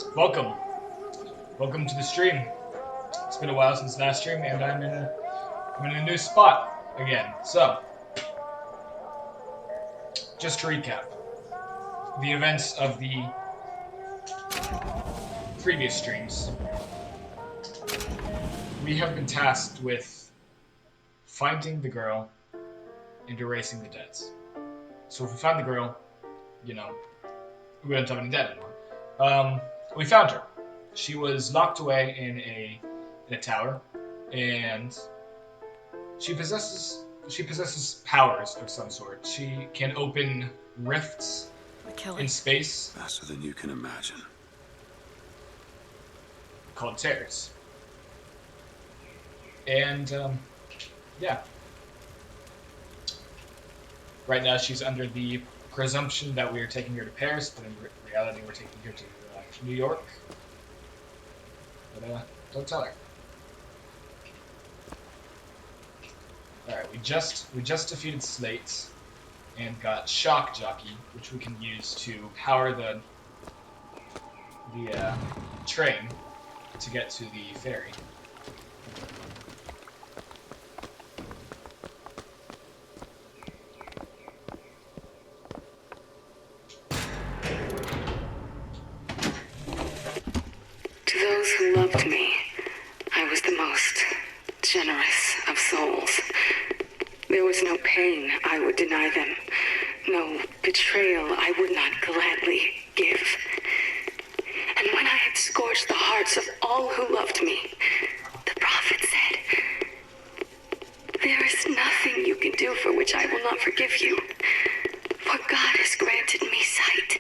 Welcome. Welcome to the stream. It's been a while since last stream, and I'm in a new spot again. So, just to recap the events of the previous streams, we have been tasked with finding the girl and erasing the debts. So if we find the girl, you know, we don't have any debt anymore. We found her. She was locked away in a tower, and she possesses powers of some sort. She can open rifts The in killing. space Faster than you can imagine. called tears. And yeah, right now she's under the presumption that we are taking her to Paris, but in reality we're taking her to New York. But don't tell her. All right, we just defeated Slate and got Shock Jockey, which we can use to power the train to get to the ferry. To those who loved me, I was the most generous of souls. There was no pain I would deny them, no betrayal I would not gladly give. And when I had scorched the hearts of all who loved me, the prophet said, "There is nothing you can do for which I will not forgive you. For God has granted me sight,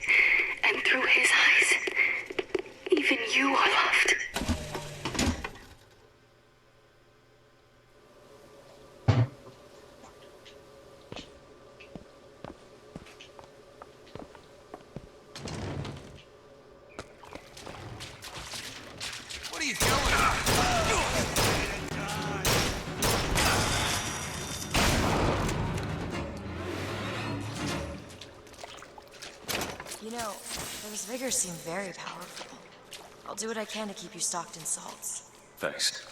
and through his eyes, even you are loved." What are you doing? You know, those vigors seem very powerful. I'll do what I can to keep you stocked in salts. Thanks.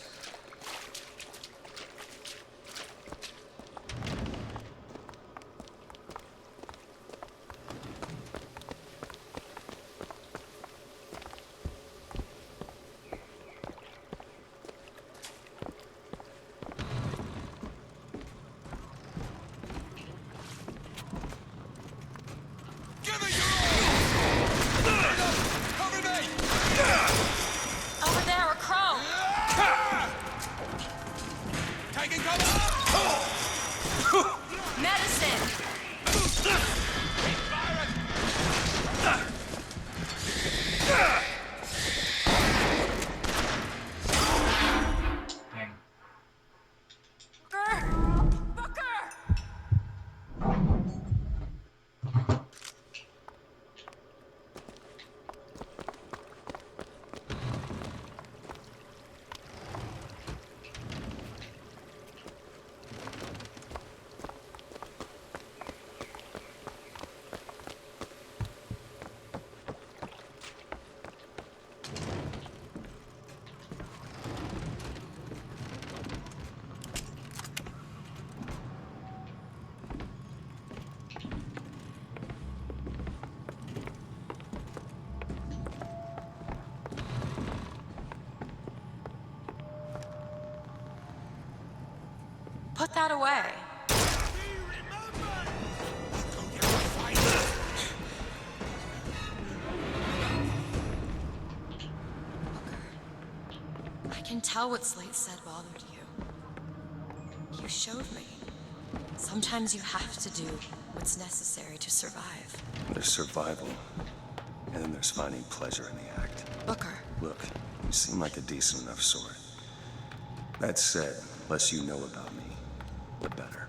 Over there, a crow! Taking cover! Medicine! Dang. Booker! Booker! Put that away. I can tell what Slate said bothered you. You showed me. Sometimes you have to do what's necessary to survive. There's survival, and then there's finding pleasure in the act. Booker, Look, you seem like a decent enough sort. That said, less you know about me, the better.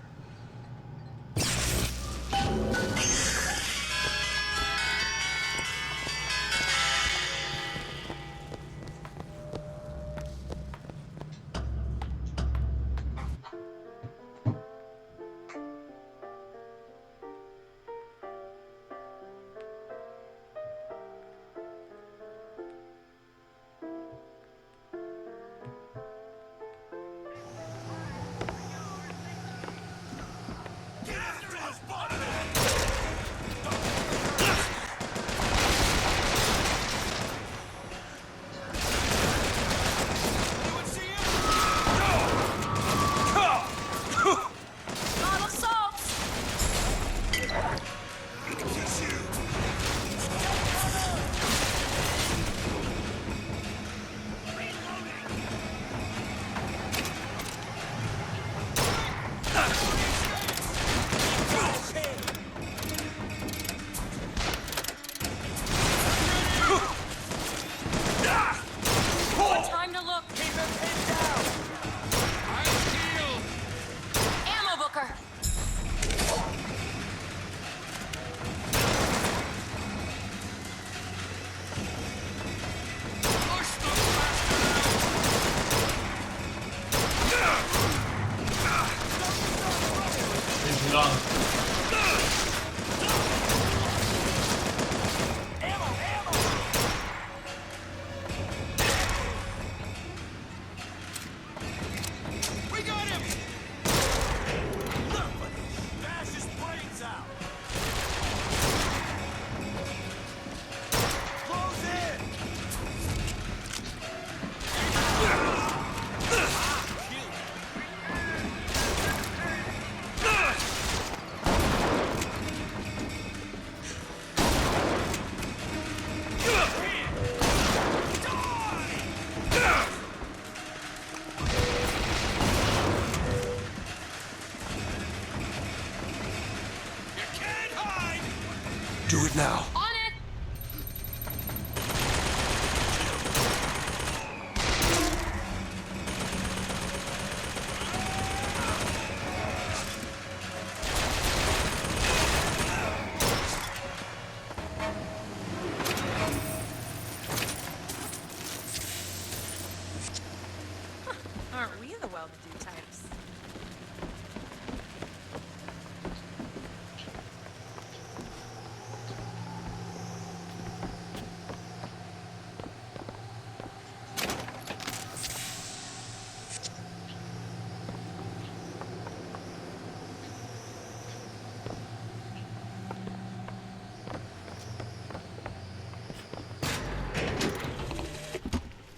well-to-do types.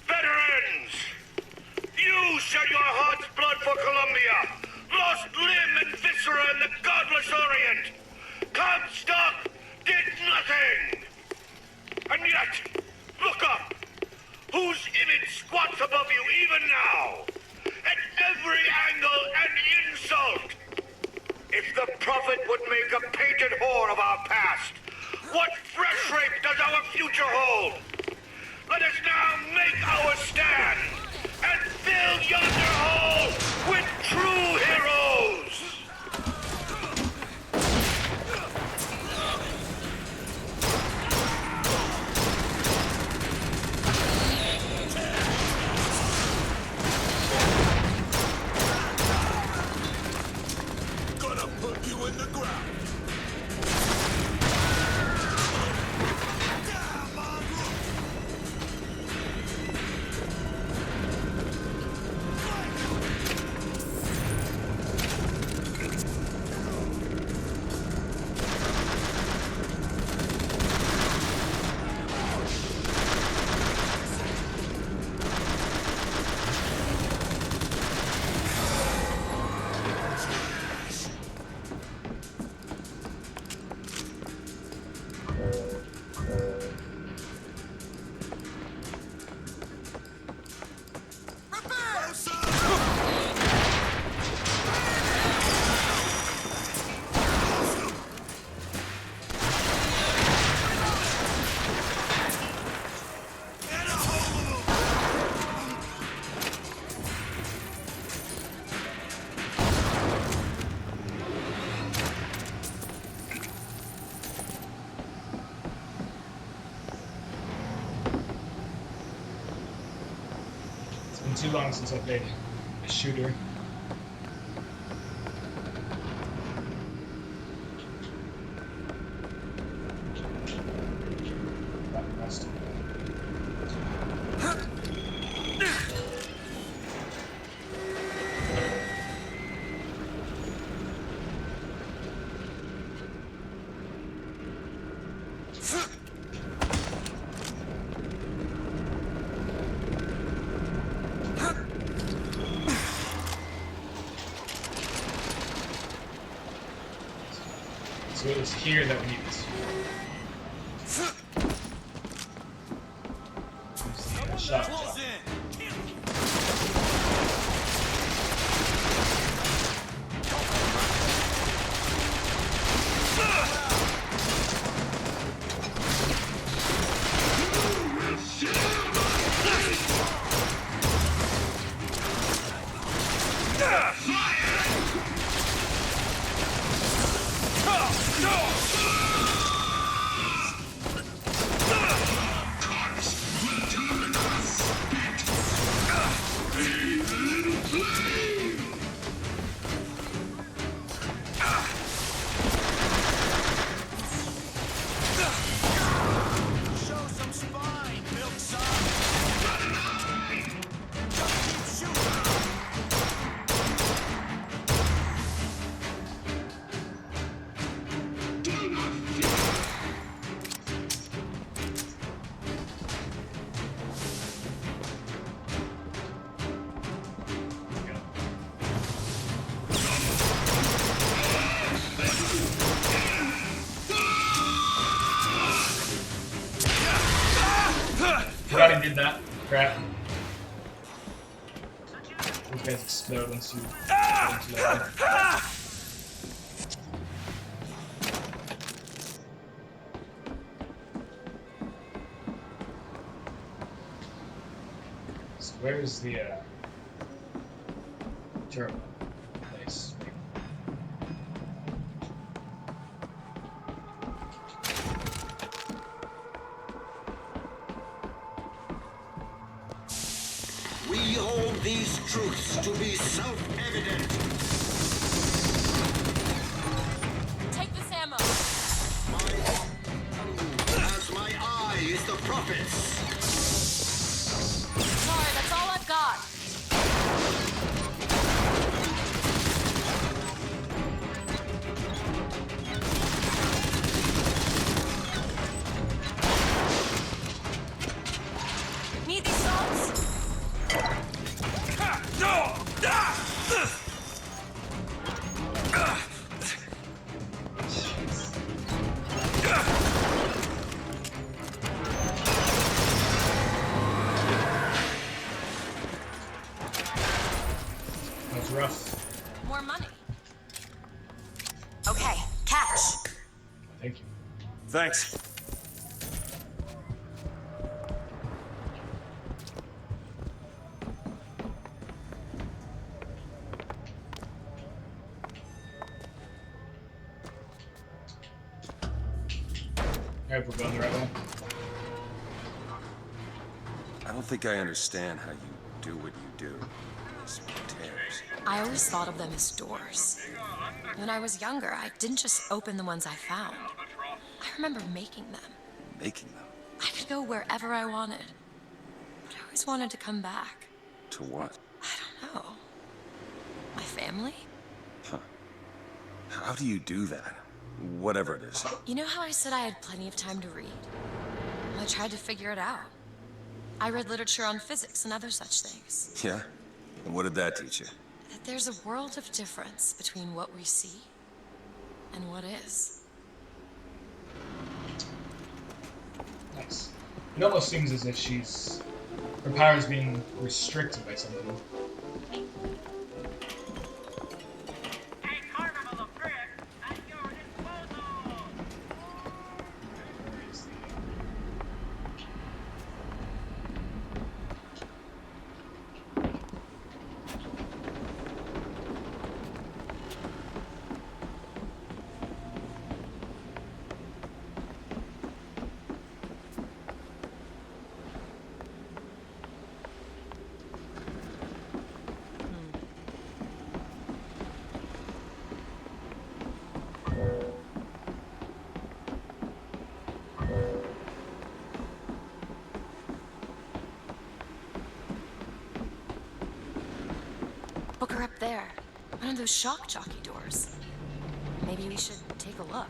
Veterans! You shed your heart's blood for Columbia, lost limb and viscera in the godless Orient. Comstock did nothing! And yet, look up! Whose image squats above you even now? At every angle and insult! If the prophet would make a painted whore of our past, what fresh rape does our future hold? Let us now make our stand and fill yonder hole with true heroes! Gonna put you in the ground. It's been too long since I played a shooter. That must have So it was here that we need this. Shot. Forgot he did that. Crap. Those guys explode once you get into that. So where is the turbo place? We hold these truths to be self-evident. Take this ammo. As my eye is the prophet's. Sorry, that's all I've got. Need these salts? That's rough. More money. Okay, catch. Thank you. Thanks. Alright, we're going the right way. I don't think I understand how you do what you do. These tears. I always thought of them as doors. When I was younger, I didn't just open the ones I found. I remember making them. Making them. I could go wherever I wanted. But I always wanted to come back. To what? I don't know. My family? Huh. How do you do that? Whatever it is. You know how I said I had plenty of time to read? Well, I tried to figure it out. I read literature on physics and other such things. Yeah? And what did that teach you? That there's a world of difference between what we see and what is. Nice. It almost seems as if her power is being restricted by something. A carnival of tricks at your disposal. Where is the... Book her up there. One of those shock jockey doors. Maybe we should take a look.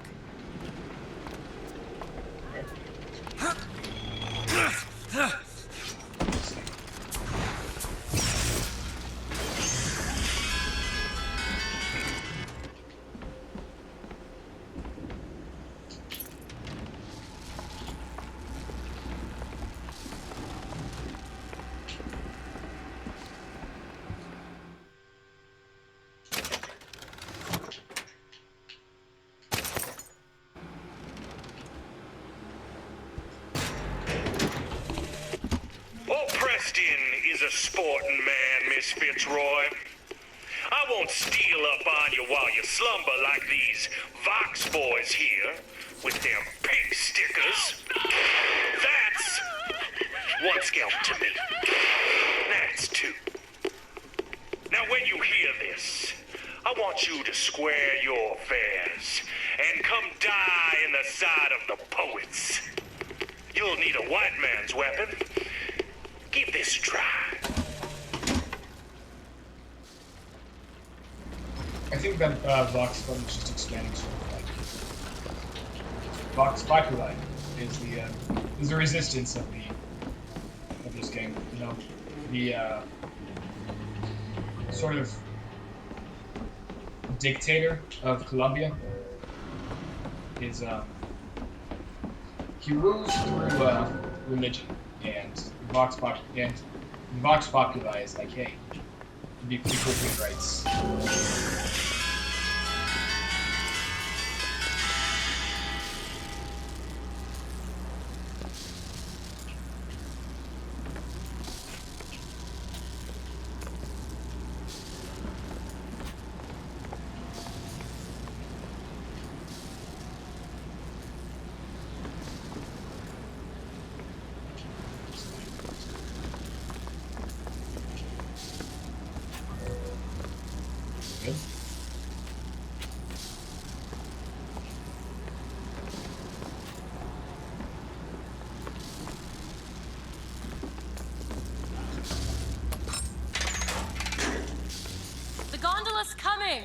Oh, Preston is a sporting man, Miss Fitzroy. I won't steal up on you while you slumber like these Vox boys here with their pink stickers. That's one scalp to me. That's two. Now, when you hear this, I want you to square your affairs and come die in the side of the poets. You'll need a white man's weapon. Give this a try. I think that Vox Fund is just expanding sort of like Vox Populi is the resistance of this game. You know, the sort of dictator of Colombia is he rules through religion, and Vox Populi is like, hey, it'd be pretty cool if we had rights. us coming!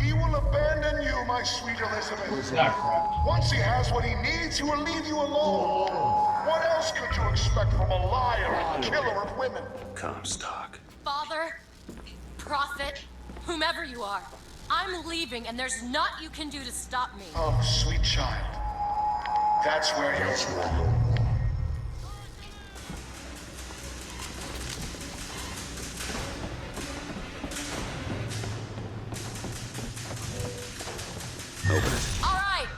He will abandon you, my sweet Elizabeth. Not correct. Once he has what he needs, he will leave you alone. What else could you expect from a liar and killer of women? Comstock. Father, prophet, whomever you are, I'm leaving and there's naught you can do to stop me. Oh, sweet child. That's where you're... Open it. All right!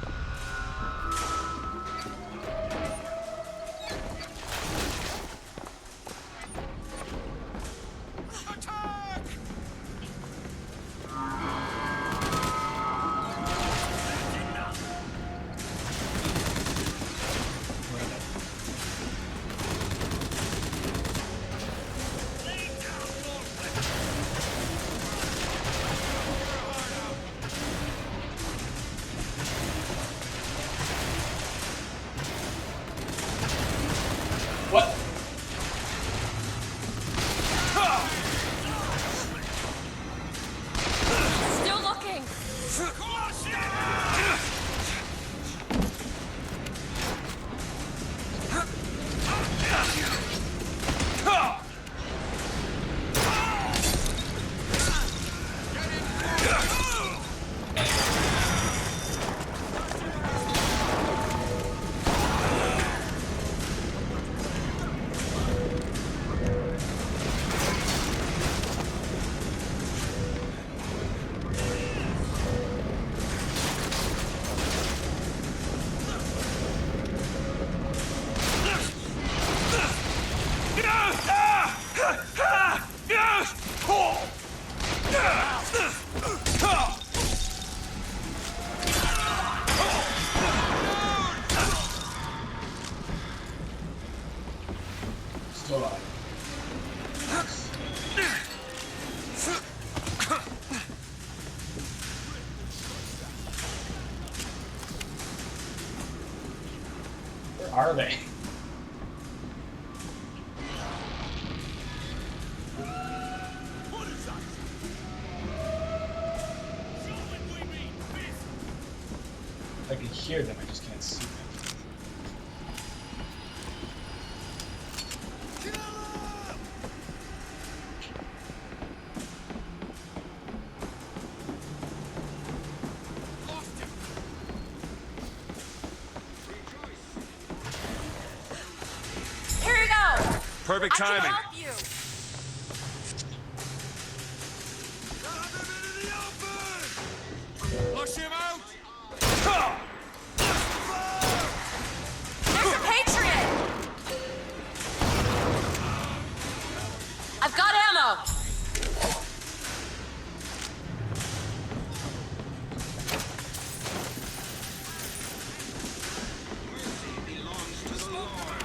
What? Still looking! Still alive. Where are they? I can hear them, I just can't see them. Here you go! Perfect I can timing. help you! Flush him out! There's a Patriot! I've got ammo! Mercy belongs to the Lord.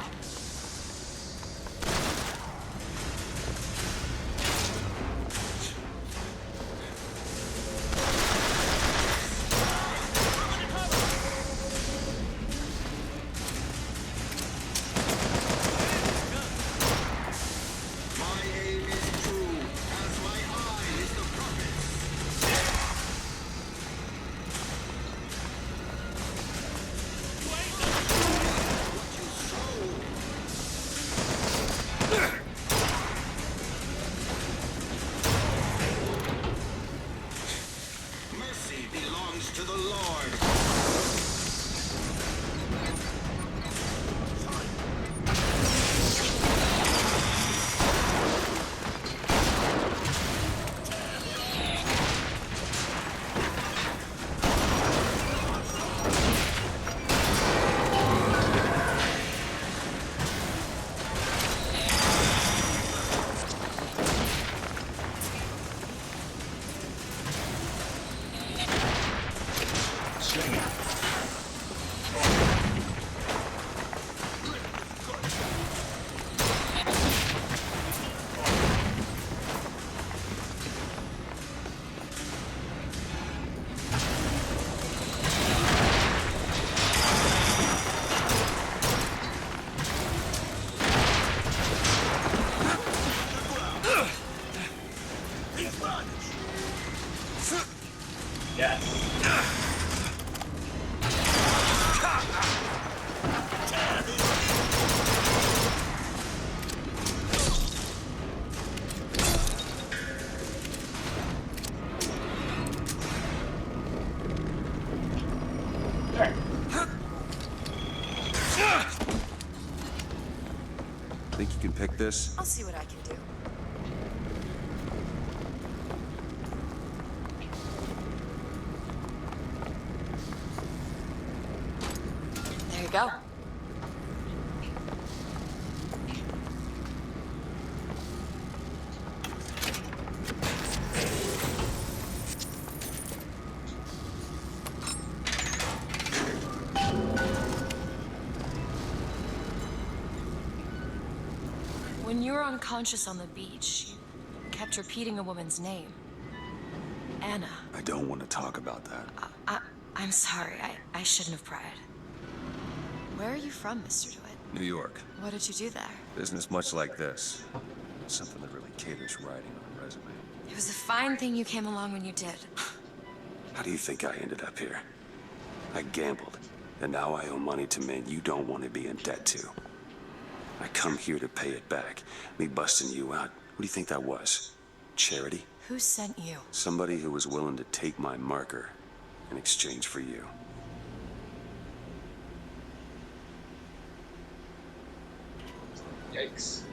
You can pick this? I'll see what I can do. There you go. When you were unconscious on the beach, you kept repeating a woman's name. Anna. I don't want to talk about that. I'm sorry. I shouldn't have pried. Where are you from, Mr. DeWitt? New York. What did you do there? Business much like this. Something that really caters writing on a resume. It was a fine thing you came along when you did. How do you think I ended up here? I gambled, and now I owe money to men you don't want to be in debt to. I come here to pay it back. Me busting you out, what do you think that was? Charity? Who sent you? Somebody who was willing to take my marker in exchange for you. Yikes.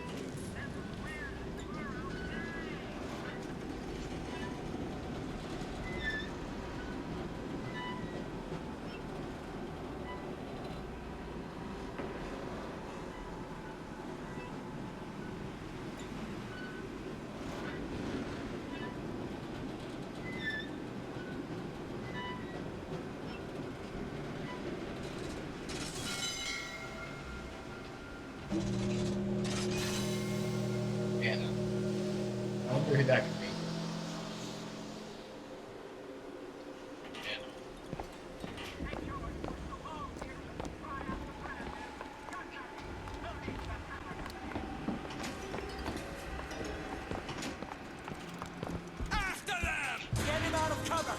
Anna. I wonder who that could be. Anna. After them! Get him out of cover!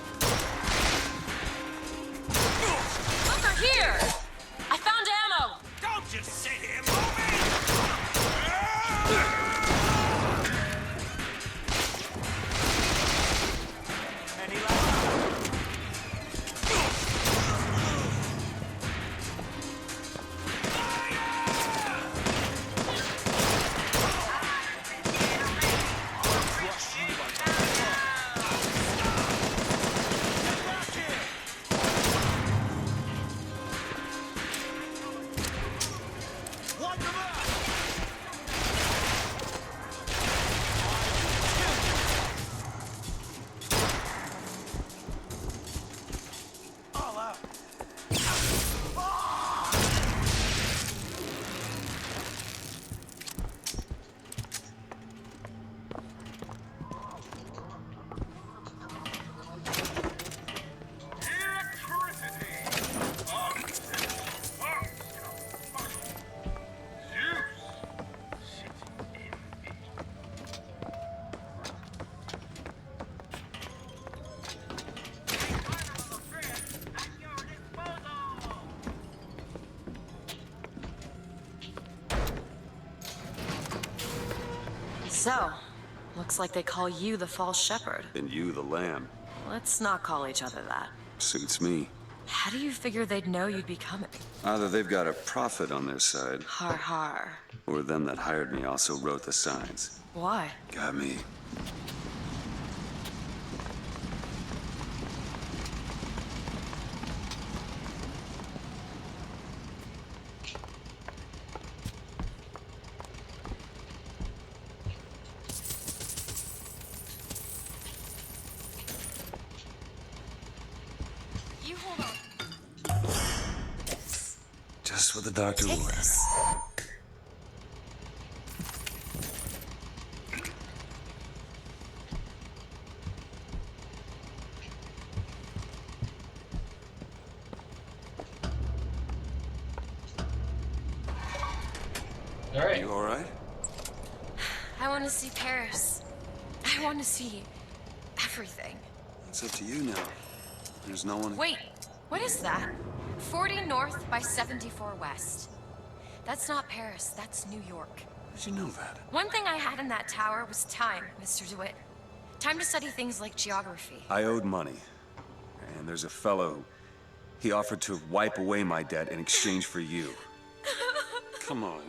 Over here! I found ammo! Don't just sit here, move it! Any left? Wipe them out! All out. So, looks like they call you the false shepherd. And you the lamb. Let's not call each other that. Suits me. How do you figure they'd know you'd be coming? Either they've got a prophet on their side, Har har. or them that hired me also wrote the signs. Why? Got me. You hold on. Just what the doctor Take ordered. this. All right. You alright? I want to see Paris. I want to see everything. It's up to you now. There's no one. Wait, what is that? 40 north by 74 west. That's not Paris, that's New York. How'd you know that? One thing I had in that tower was time, Mr. DeWitt. Time to study things like geography. I owed money. And there's a fellow. He offered to wipe away my debt in exchange for you. Come on.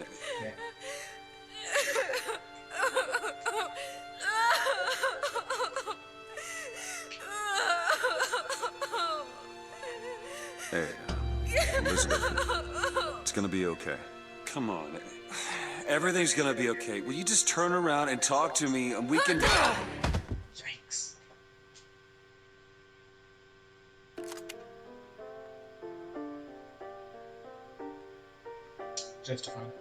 Hey, Elizabeth, it's gonna be okay. Come on. Everything's gonna be okay. Will you just turn around and talk to me and we can... Yikes. Justified.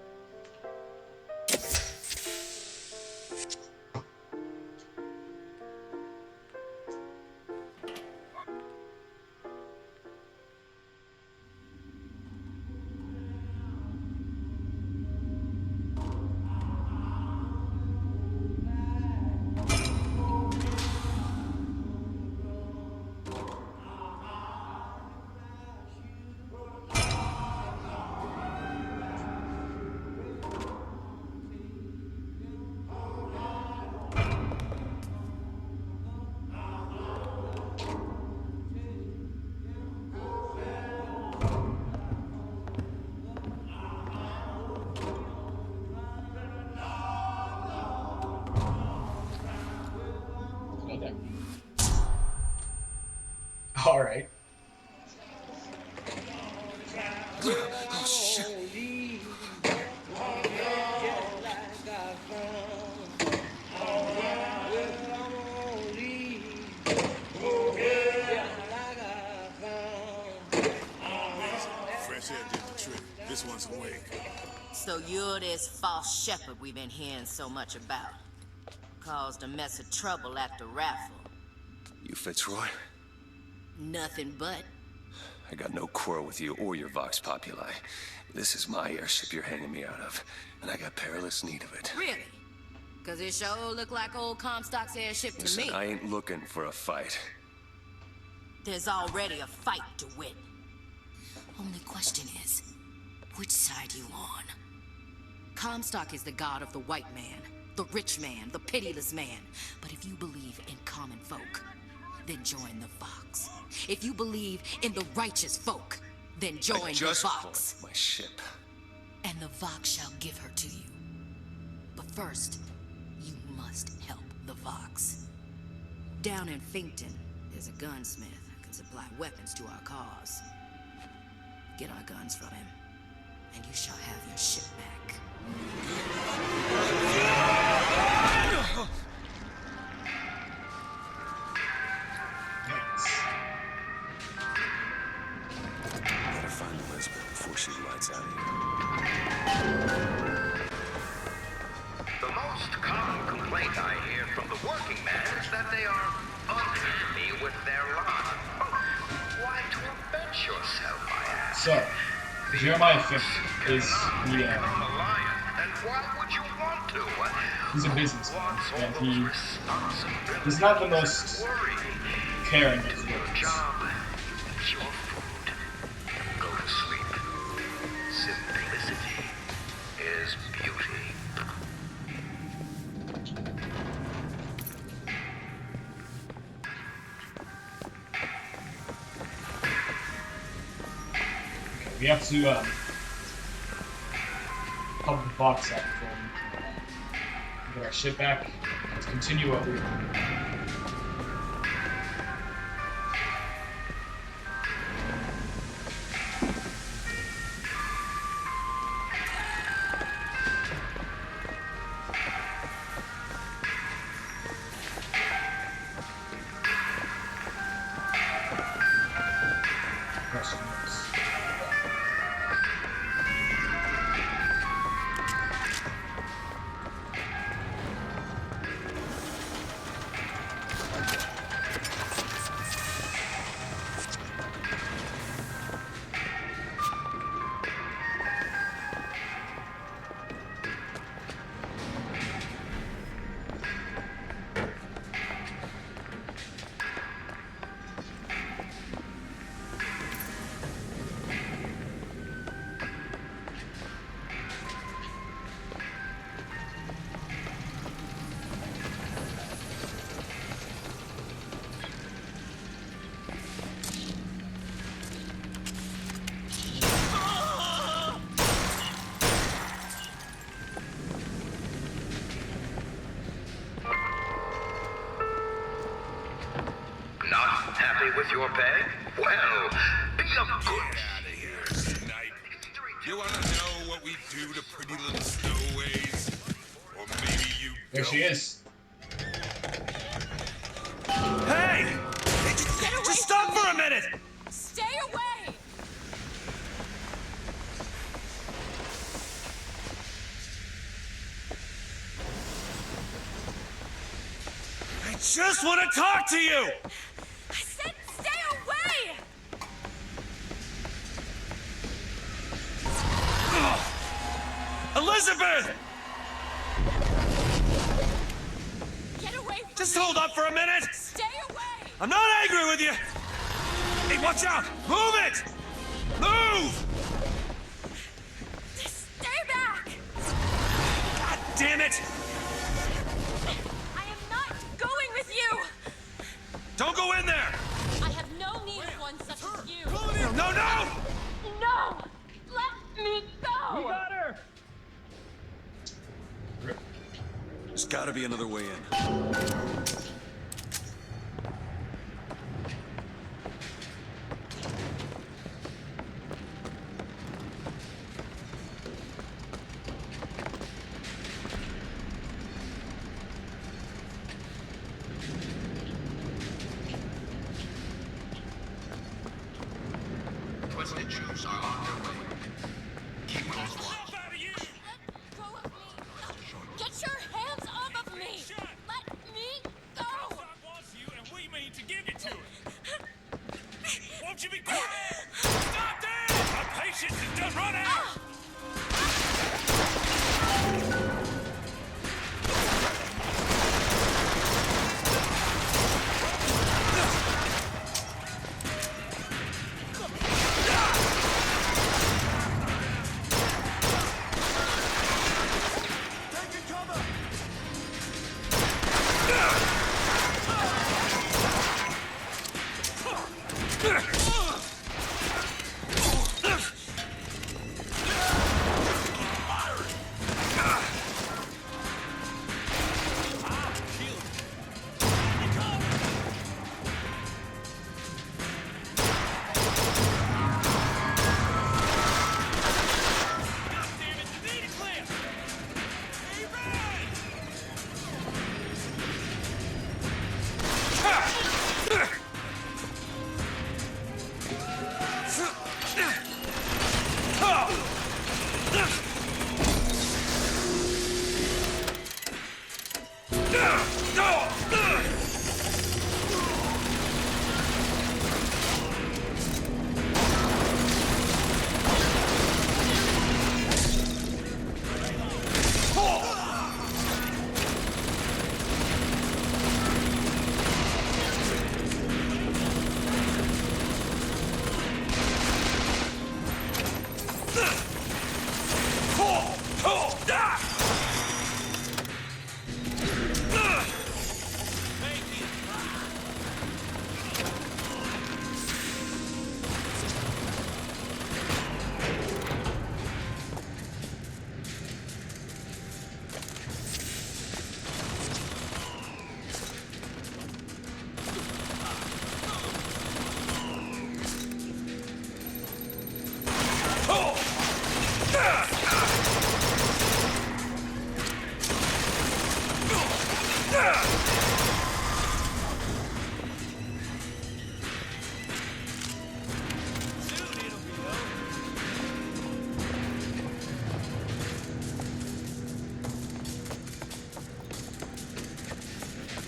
Okay. All right. Oh, shit. Fresh air did the trick. This one's awake. So you're this false shepherd we've been hearing so much about. Caused a mess of trouble at the raffle. You Fitzroy? Nothing but. I got no quarrel with you or your Vox Populi. This is my airship you're hanging me out of, and I got perilous need of it. Really? Cause it sure look like old Comstock's airship to Listen, me. I ain't looking for a fight. There's already a fight to win. Only question is, which side you on? Comstock is the god of the white man, the rich man, the pitiless man. But if you believe in common folk, then join the Vox. If you believe in the righteous folk, then join I the just Vox. bought my ship. And the Vox shall give her to you. But first, you must help the Vox. Down in Finkton, there's a gunsmith who can supply weapons to our cause. Get our guns from him, and you shall have your ship back. Gotta find Elizabeth before she lights out here. The most common complaint I hear from the working men is that they are unhappy with their lot. Why torment yourself, I ask? So, Jeremiah 5th is the, Become a lion, and why would you want to? he's a businessman, What's all and those responsibilities he's not the and most worry? caring of Do your workers. job, eat your food, go to sleep. Simplicity is beauty. We have to pump the box up before we can get our ship back. Let's continue what we're doing. Question is, Not happy with your pay? Well, be freedom. Get out of here, snipe. You wanna know what we do to pretty little stowaways? Or maybe you There she is. Hey! Just stop for a minute! Stay away! I just want to talk to you! I said stay away! Elizabeth! Get away from Just me! hold up for a minute! Stay away! I'm not angry with you! Hey, watch out! Move it! Move! Stay back! God damn it! I am not going with you! Don't go in there! I have no need of one such as you! No, no, no! No! Let me go! got her! There's gotta be another way in. Twisted troops are on their way. Keep close watch. Let go of me! Get your hands off of me! Let me go! wants you, and we mean to give it to her. Won't you be quiet? Stop there! My patience is just run out!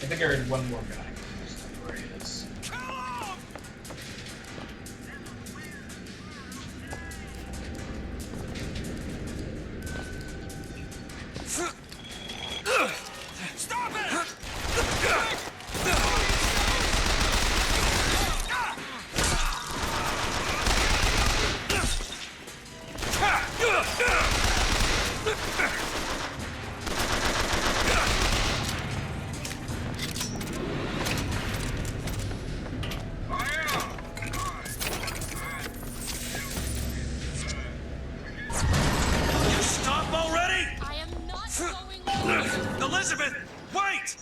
I think I heard one more guy. Where he is. Stop it! Stop already! I am not going with you! Elizabeth, wait!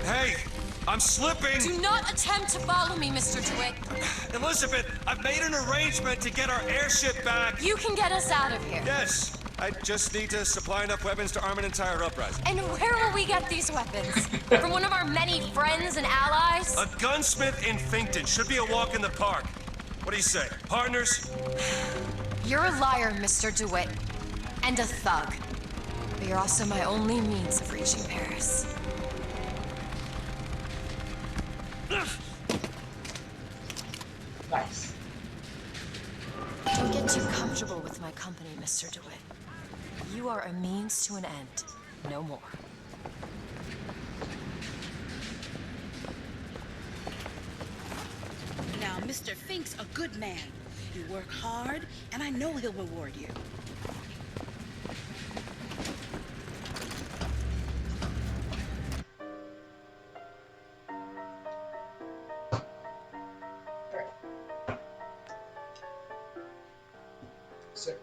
Hey, I'm slipping! Do not attempt to follow me, Mr. DeWitt. Elizabeth, I've made an arrangement to get our airship back. You can get us out of here. Yes, I just need to supply enough weapons to arm an entire uprising. And where will we get these weapons? From one of our many friends and allies? A gunsmith in Finkton should be a walk in the park. What do you say, partners? You're a liar, Mr. DeWitt. And a thug. But you're also my only means of reaching Paris. Nice. Don't get too comfortable with my company, Mr. DeWitt. You are a means to an end, no more. Now, Mr. Fink's a good man. You work hard, and I know he'll reward you. Sick.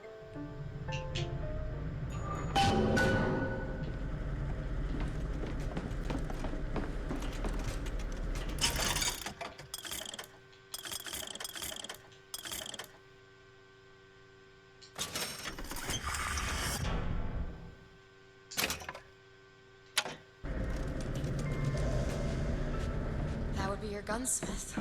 That would be your gunsmith.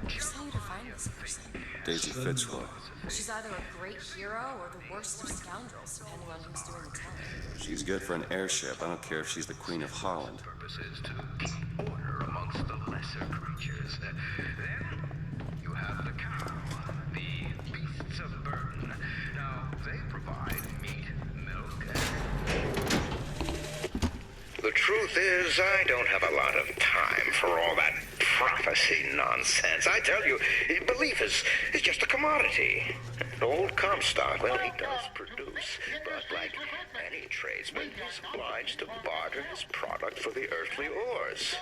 Who's telling you to find this person? Daisy Fitzroy. She's either a great hero or the worst of scoundrels, depending on who's doing the telling. She's good for an airship. I don't care if she's the Queen of Holland. Purposes to keep order amongst the lesser creatures. Then you have the cow, the beasts of burden. Now, they provide meat, milk, and... The truth is, I don't have a lot of time for all that prophecy nonsense. I tell you, belief is just a commodity. Old Comstock, well, he does produce, but like any tradesman, he's obliged to barter his product for the earthly ores.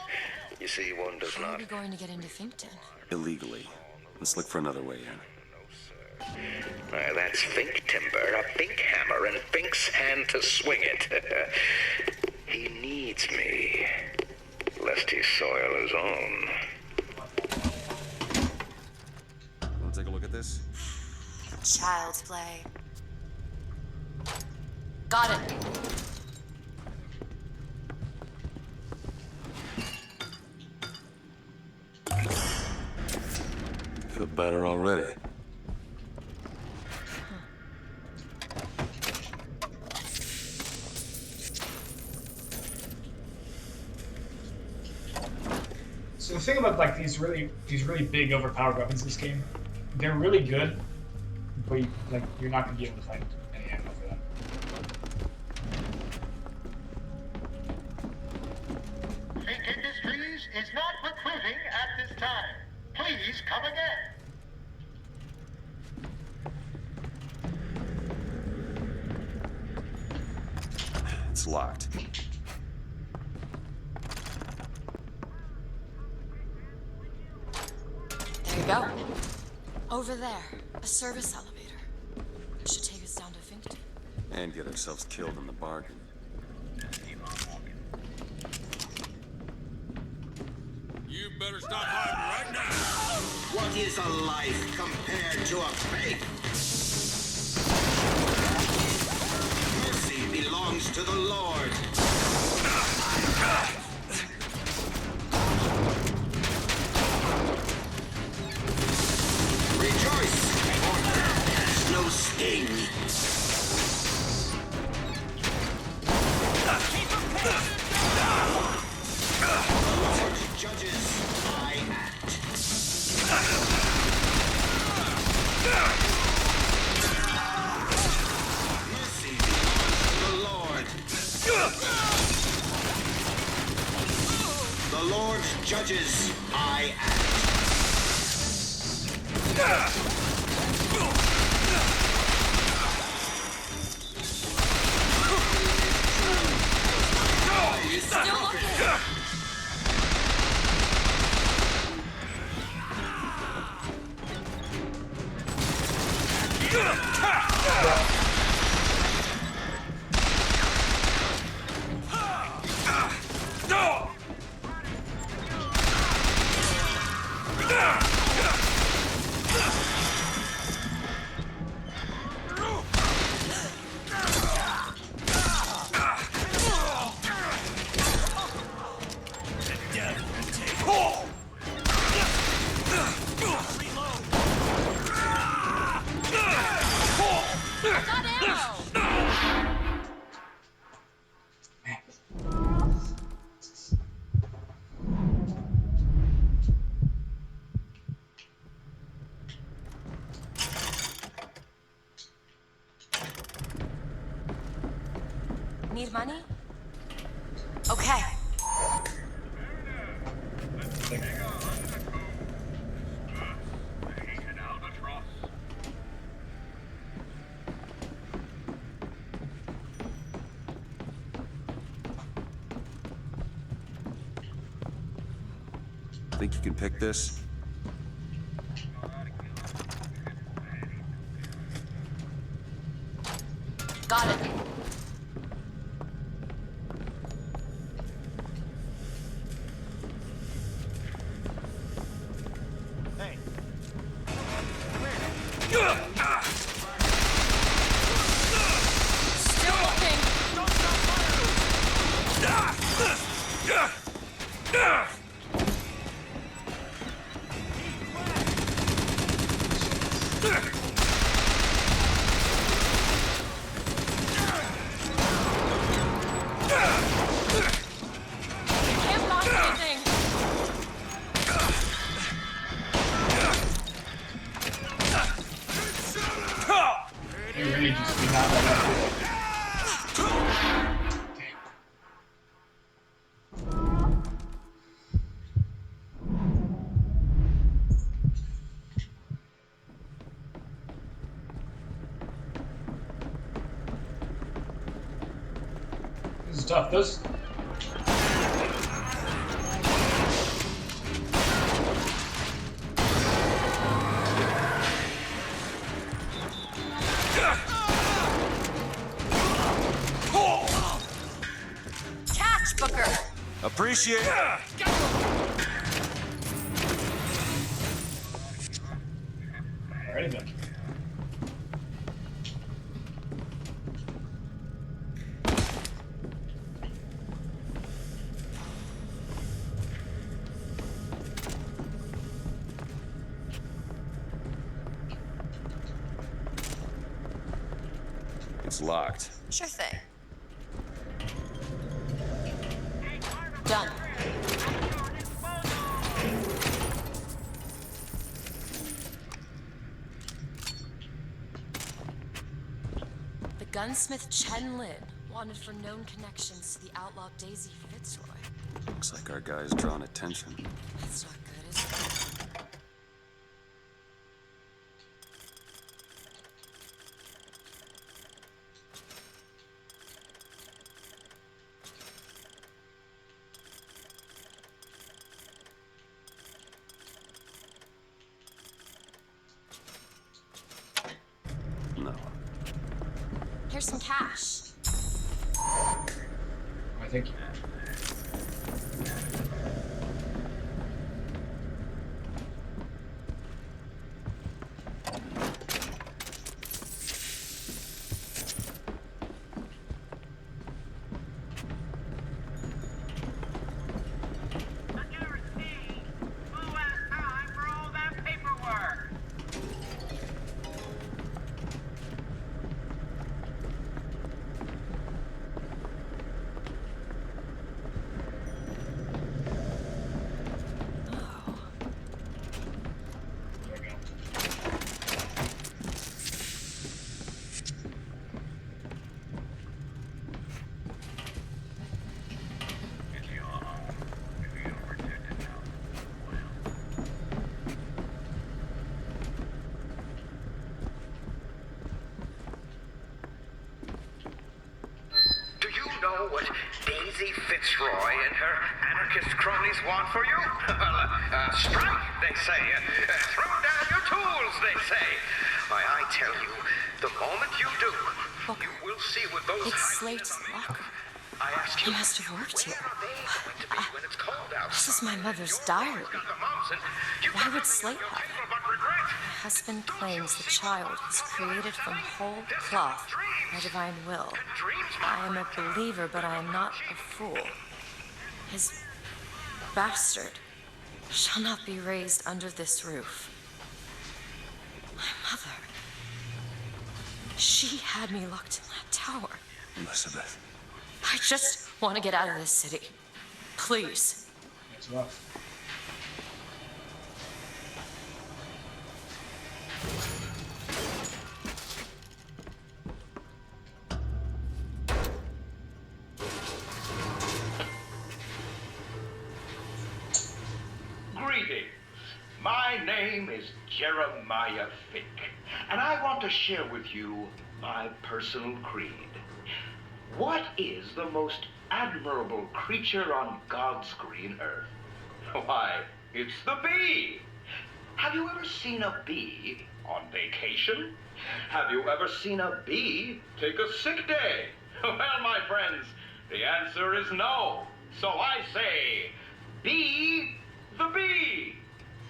You see, one does How are not... we going to get into Finkton? Illegally. Let's look for another way in. That's Fink timber, a Fink hammer, and Fink's hand to swing it. He needs me, lest he soil his own. Want to take a look at this? Child's play. Got it. Feel better already. So the thing about like these really big overpowered weapons in this game, they're really good, but you're not gonna be able to find any ammo for them. Fink Industries is not recruiting at this time. Please come again. It's locked. There you go. Over there, a service elevator. Should take us down to Finkton. And get ourselves killed in the bargain. You better stop hiding right now. What is a life compared to a faith? Mercy belongs to the Lord. Rejoice, for death has no sting. The Lord judges, I act. Mercy belongs to the Lord. The Lord judges, I act. Still looking. No! money? Okay. Think you can pick this? Got it. Hey. Still looking. Don't stop firing! Can't block anything. You really just do not let that This is tough. This. Catch, Booker. Appreciate it. Alrighty then. It's locked. Sure thing. Done. The gunsmith Chen Lin wanted for known connections to the outlaw Daisy Fitzroy. Looks like our guy's drawn attention. That's not good, is it? No. Here's some cash. I think. Do you know what Daisy Fitzroy and her anarchist cronies want for you? Strike, they say. Throw down your tools, they say. Why, I tell you, the moment you do, you will see what those It's highly Slate's anonymous- locker. I ask He you, must have worked here. where are they going to be when it's cold outside? This is my mother's diary. Got the mumps and you Why got would nothing Slate on your have table it? but regret. My husband claims the child was created from whole cloth by divine will. I am a believer, but I am not a fool. His bastard shall not be raised under this roof. My mother. She had me locked in that tower. Elizabeth. I just want to get out of this city. Please. It's rough. My name is Jeremiah Fink, and I want to share with you my personal creed. What is the most admirable creature on God's green earth? Why, it's the bee! Have you ever seen a bee on vacation? Have you ever seen a bee take a sick day? Well, my friends, the answer is no. So I say, be the bee!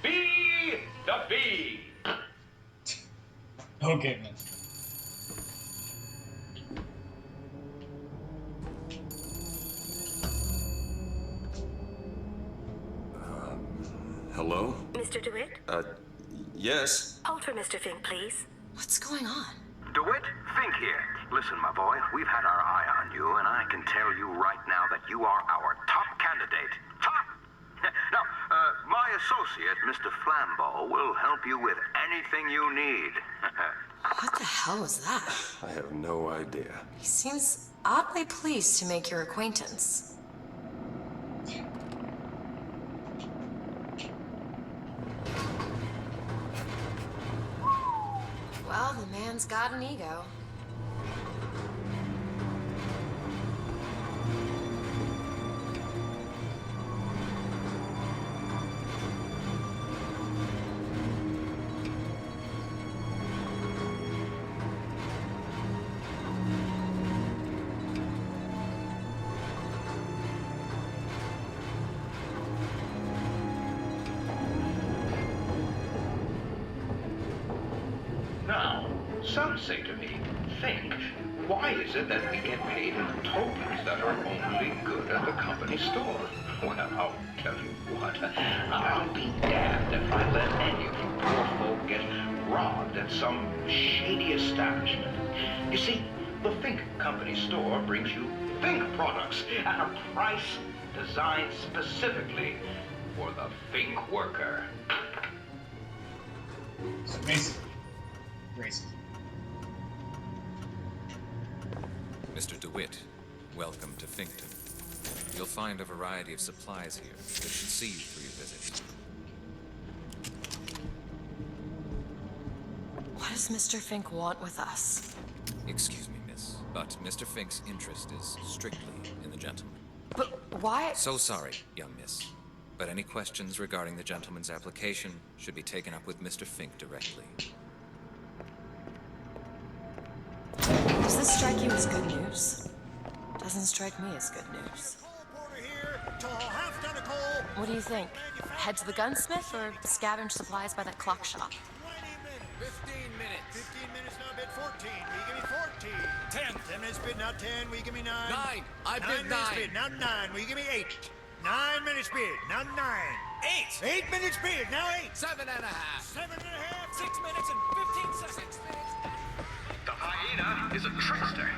Be the bee! Okay, man. Hello? Mr. DeWitt? Yes? Hold for Mr. Fink, please. What's going on? DeWitt, Fink here. Listen, my boy, we've had our eye on you, and I can tell you right now that you are our top candidate. Top! Now, my associate, Mr. Flambeau, will help you with anything you need. What the hell was that? I have no idea. He seems oddly pleased to make your acquaintance. Well, the man's got an ego. Now, some say to me, Fink, why is it that we get paid in tokens that are only good at the company store? Well, I'll tell you what, I'll be damned if I let any of you poor folk get robbed at some shady establishment. You see, the Fink Company store brings you Fink products at a price designed specifically for the Fink worker. So basically, racism. Mr. DeWitt, welcome to Finkton. You'll find a variety of supplies here that should see you through your visit. What does Mr. Fink want with us? Excuse me, miss, but Mr. Fink's interest is strictly in the gentleman. But why? So sorry, young miss, but any questions regarding the gentleman's application should be taken up with Mr. Fink directly. Does this strike you as good news? Doesn't strike me as good news. What do you think? Head to the gunsmith or scavenge supplies by that clock shop? 15 minutes. 15 minutes, now bid 14. We give me 14. 10. 10 minutes bid, now 10. We give me 9. 9. I bid 9. 9 minutes bid, now 9. We give me 8. 9 minutes bid, now 9. 8. 8 minutes bid, now 8. 7 and a half. 7 and a half. 6 minutes and 15 seconds. 6 minutes. The hyena is a trickster.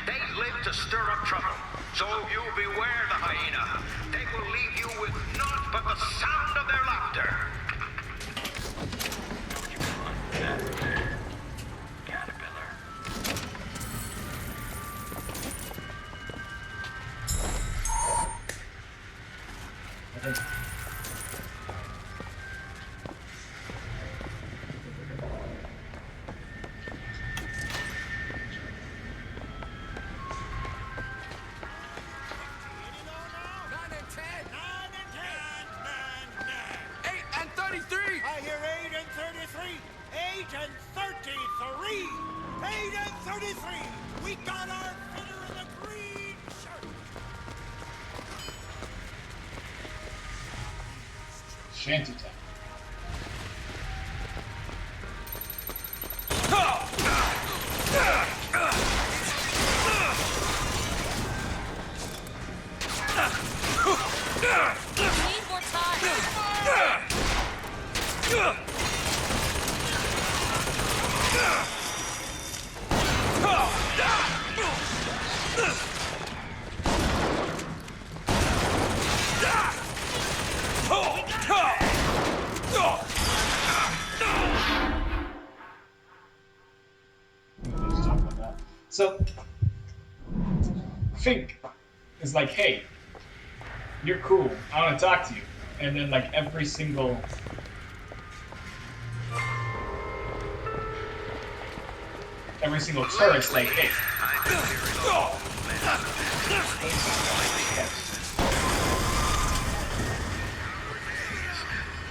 They live to stir up trouble. So you beware the hyena. They will leave you with naught but the sound of their laughter. Caterpillar. Okay. I hear 8 and 33. 8 and 33. 8 and 33. We got our fitter in the green shirt. Shantytown. We need more time. Let's talk about that. So, Fink is like, hey, you're cool. I want to talk to you. And then, like, every single every single turret's like, hey.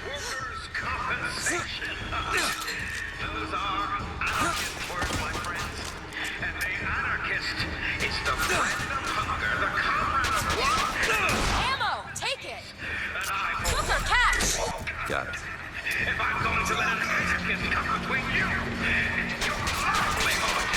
Workers' compensation. Those are anarchist words, my friends. And the anarchist is the friend of hunger, the comrade of want. Ammo! Take it! And I will Those are cash! Got it. if I'm going to let an anarchist come between you and your livelihood.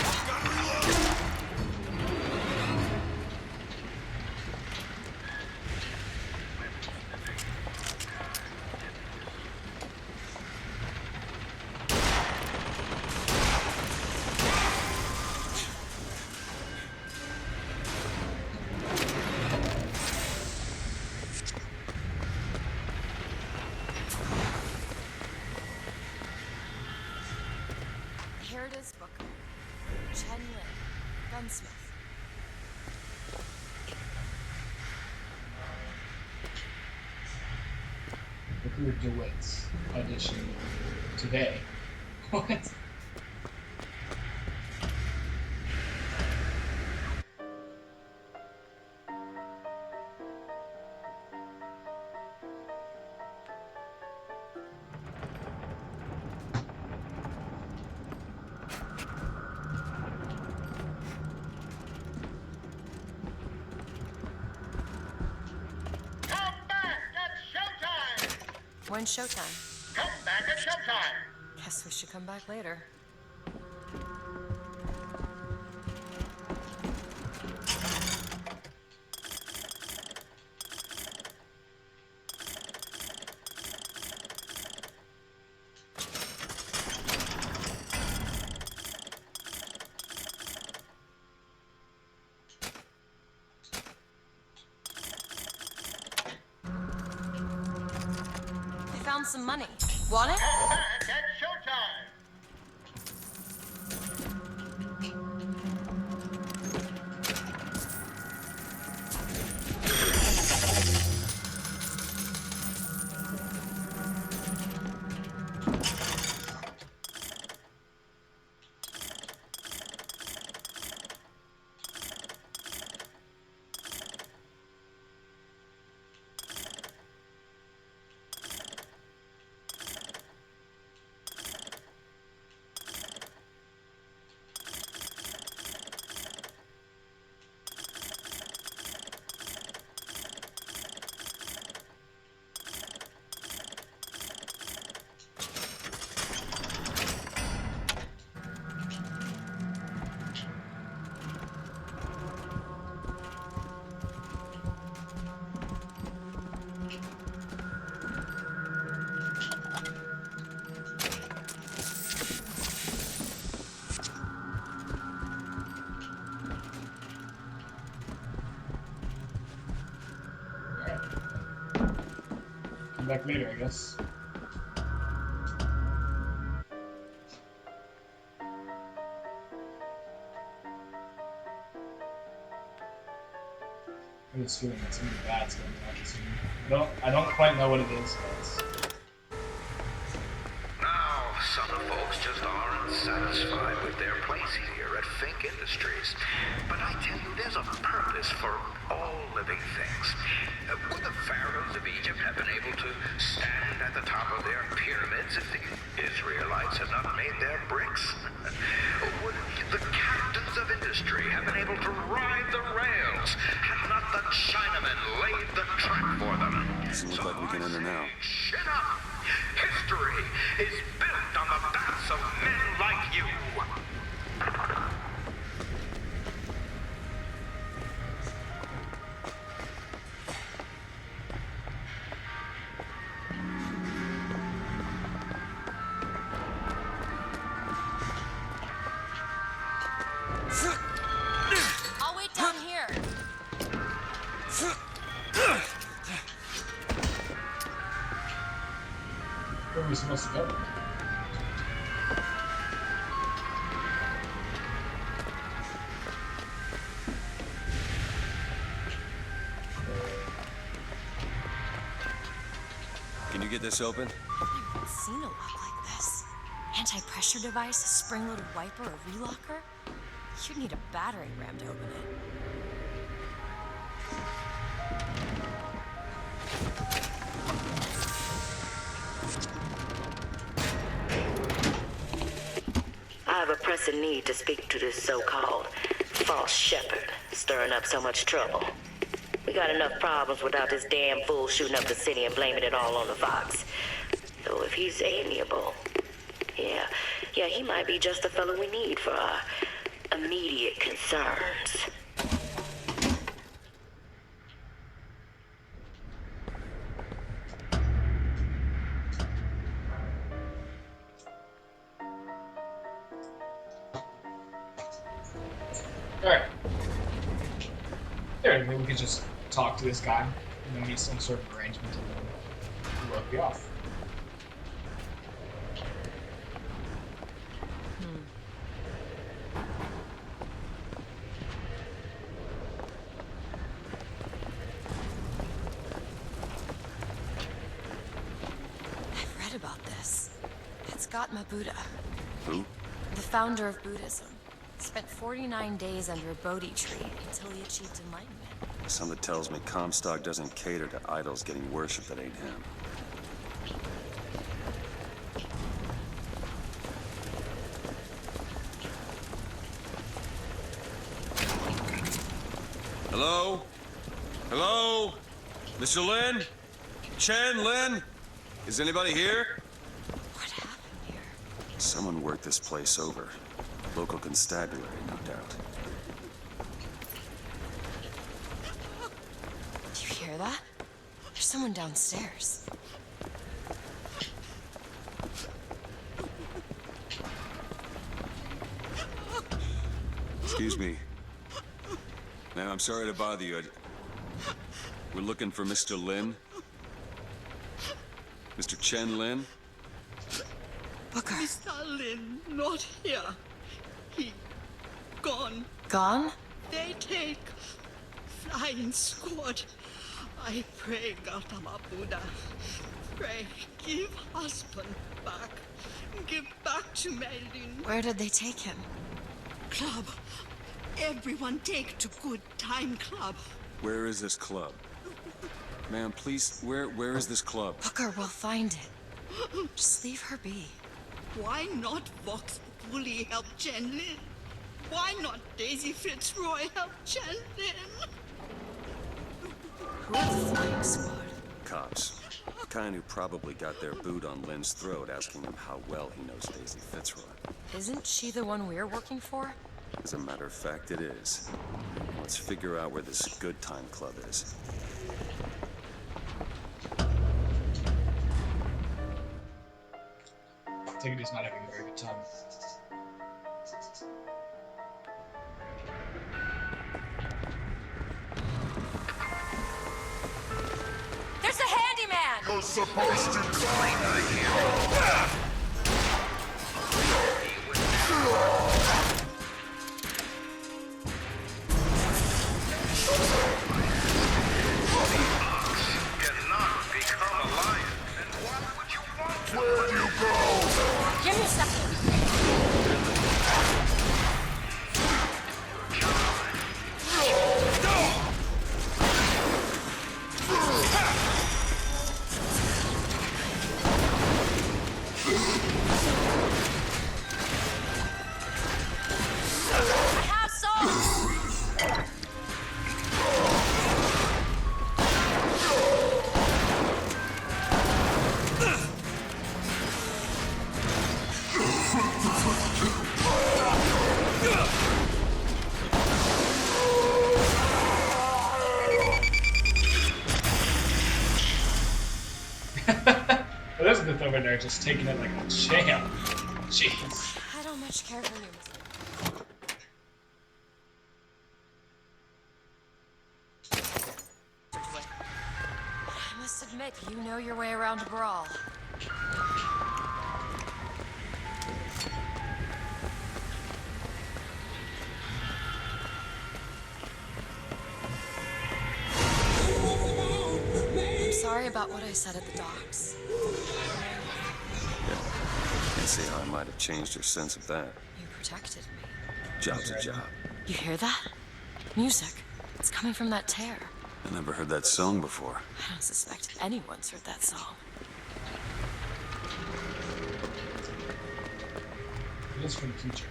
Here it is, Booker. Chen Lin, gunsmith. Booker DeWitt's audition today. What? Come back at showtime! When's showtime? Come back at showtime! Guess we should come back later. I found some money. Want it? Come back at showtime! Come back later, I guess. I have this feeling that something bad's going to happen soon. I don't quite know what it is, but Now, some folks just aren't satisfied with their place here at Fink Industries. But I tell you, there's a purpose for all living things. Would the pharaohs of Egypt have been able to stand at the top of their pyramids if the Israelites had not made their bricks? Would the captains of industry have been able to ride the rails had not the Chinamen laid the track for them? Doesn't look like we can enter now. Chin up! History is built on the backs of men like you. I'll wait down here. where are we supposed to go? Can you get this open? I've never seen a lock like this. anti-pressure device, a spring-loaded wiper, a relocker? You'd need a battering ram to open it. I have a pressing need to speak to this so-called false shepherd, stirring up so much trouble. We got enough problems without this damn fool shooting up the city and blaming it all on the Fox. Though if he's amiable, yeah, he might be just the fellow we need for our immediate concerns. Alright. There, maybe we could just talk to this guy and then meet some sort of arrangement and then we'll be off. I've read about this. It's Gautama Buddha, Who? the founder of Buddhism. Spent 49 days under a Bodhi tree until he achieved enlightenment. Something tells me Comstock doesn't cater to idols getting worship that ain't him. Hello? Hello? Mr. Lin? Chen, Lin? Is anybody here? What happened here? Someone worked this place over. Local constabulary, no doubt. Do you hear that? There's someone downstairs. Excuse me. Ma'am, I'm sorry to bother you. We're looking for Mr. Lin. Mr. Chen Lin? Booker. Mr. Lin, not here. He gone. Gone? They take flying squad. I pray, Gautama Buddha. Pray, give husband back. Give back to Melin. Where did they take him? Club. Everyone take to good time club. Where is this club? Ma'am, please, where is this club? Booker, we'll find it. Just leave her be. Why not Vox fully help Chen Lin? Why not Daisy Fitzroy help Chen Lin? Who are the flying squad? Cops. Kind who probably got their boot on Lin's throat asking him how well he knows Daisy Fitzroy. Isn't she the one we're working for? As a matter of fact, it is. Let's figure out where this good time club is. Take it he's not having a very good time. There's a handyman! You're supposed to die! Cannot become a lion. And why would you want to? Where'd you go? Give me a second. I have some! Elizabeth over there just taking it like a champ. Jeez. I don't much care for you, Mr. I must admit, you know your way around a brawl. I'm sorry about what I said at the docks. Can't see how I might have changed her sense of that. You protected me. Job's a job. You hear that? Music. It's coming from that tear. I never heard that song before. I don't suspect anyone's heard that song. It is from the future.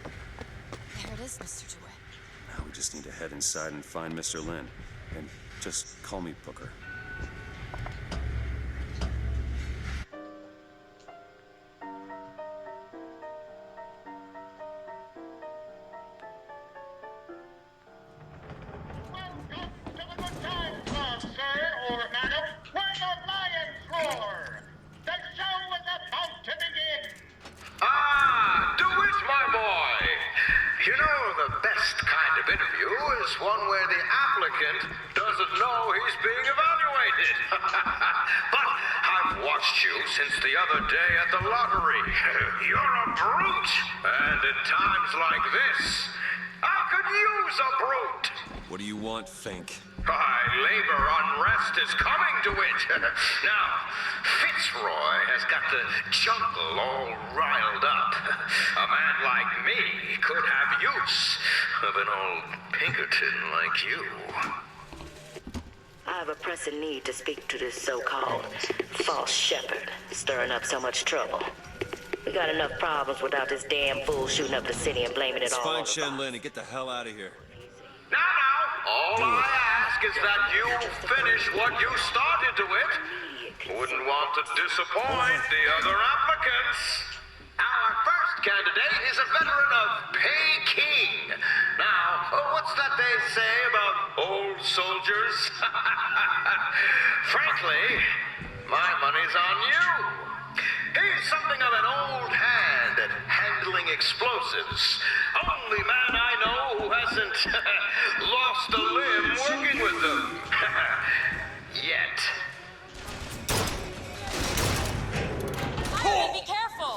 There it is, Mr. DeWitt. Now we just need to head inside and find Mr. Lin. And just call me Booker. Ah, DeWitt, my boy. You know, the best kind of interview is one where the applicant doesn't know he's being evaluated. But I've watched you since the other day at the lottery. You're a brute. And in times like this, I could use a brute. What do you want, Fink? Labor unrest is coming to it. Now, Fitzroy has got the jungle all riled up. A man like me could have use of an old Pinkerton like you. I have a pressing need to speak to this so-called false shepherd, stirring up so much trouble. We got enough problems without this damn fool shooting up the city and blaming it all on Find the Shen Lin and get the hell out of here. Now, all I ask is that you finish what you started to it. Wouldn't want to disappoint the other applicants. Our first candidate is a veteran of Peking. Now, what's that they say about old soldiers? Frankly, my money's on you. He's something of an old hand at handling explosives. Only man I know who hasn't lost a limb working with them. Yet. Ivan, be careful!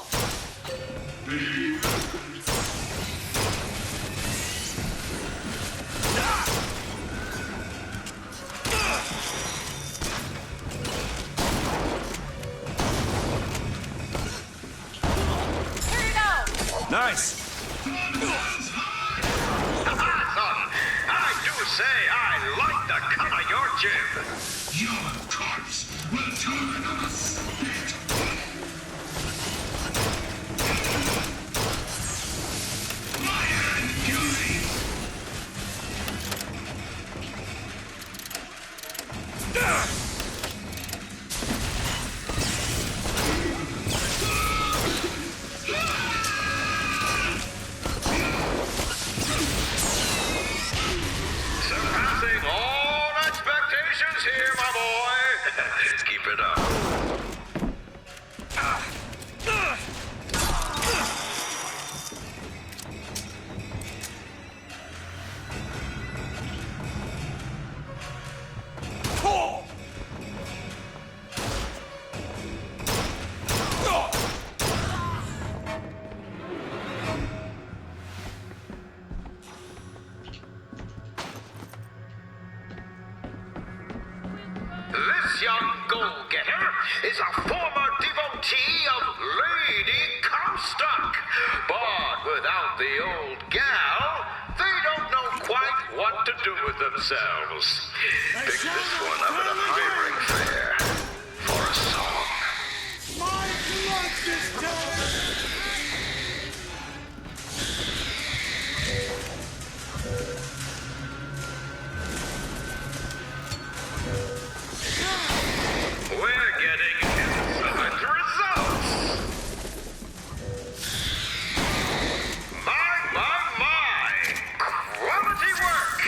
Here you go! Nice! I do say I like the cut of your jib. Your corpse will turn on a spit. My hand guilty. Surpassing all expectations here, my boy. Keep it up. This young go-getter is a former devotee of Lady Comstock. But without the old gal, they don't know quite what to do with themselves. Pick this one up at a hiring fair for a song. My blood is dead. We're getting excellent results. My. Quality work.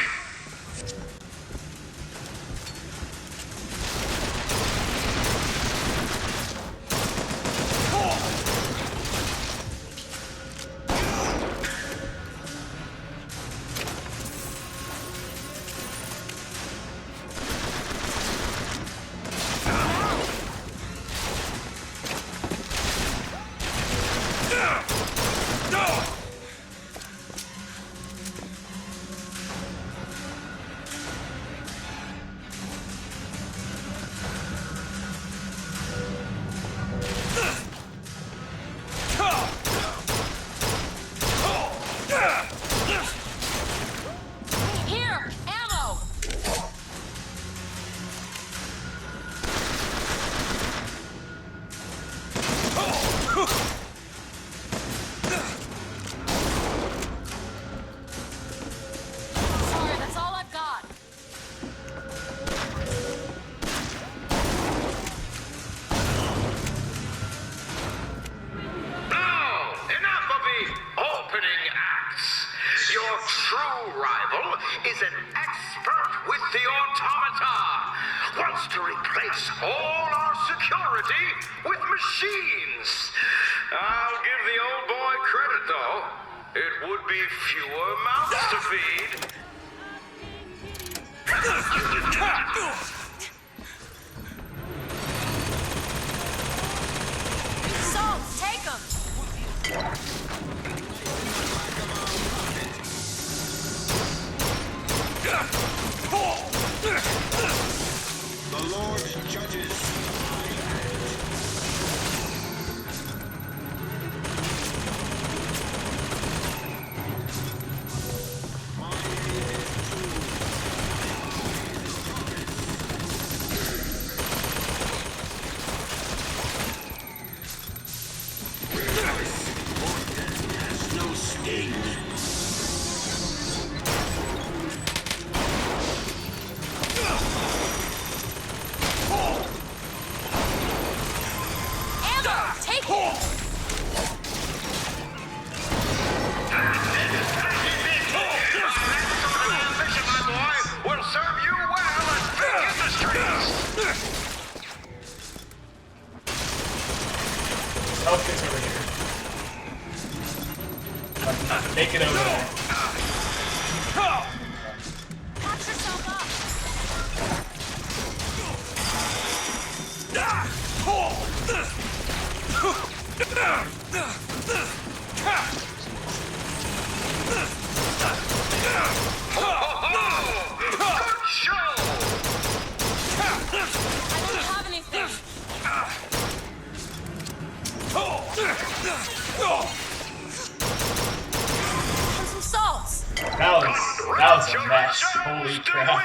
automata, wants to replace all our security with machines. I'll give the old boy credit, though. It would be fewer mouths to feed. Salt, take him! The Lord judges. No sting. Ammo, take it! Will serve you well as big industries. Elkins over here. Make it over there. Patch yourself up! Good show! I don't have anything. And some salts. That was a mess. Holy crap.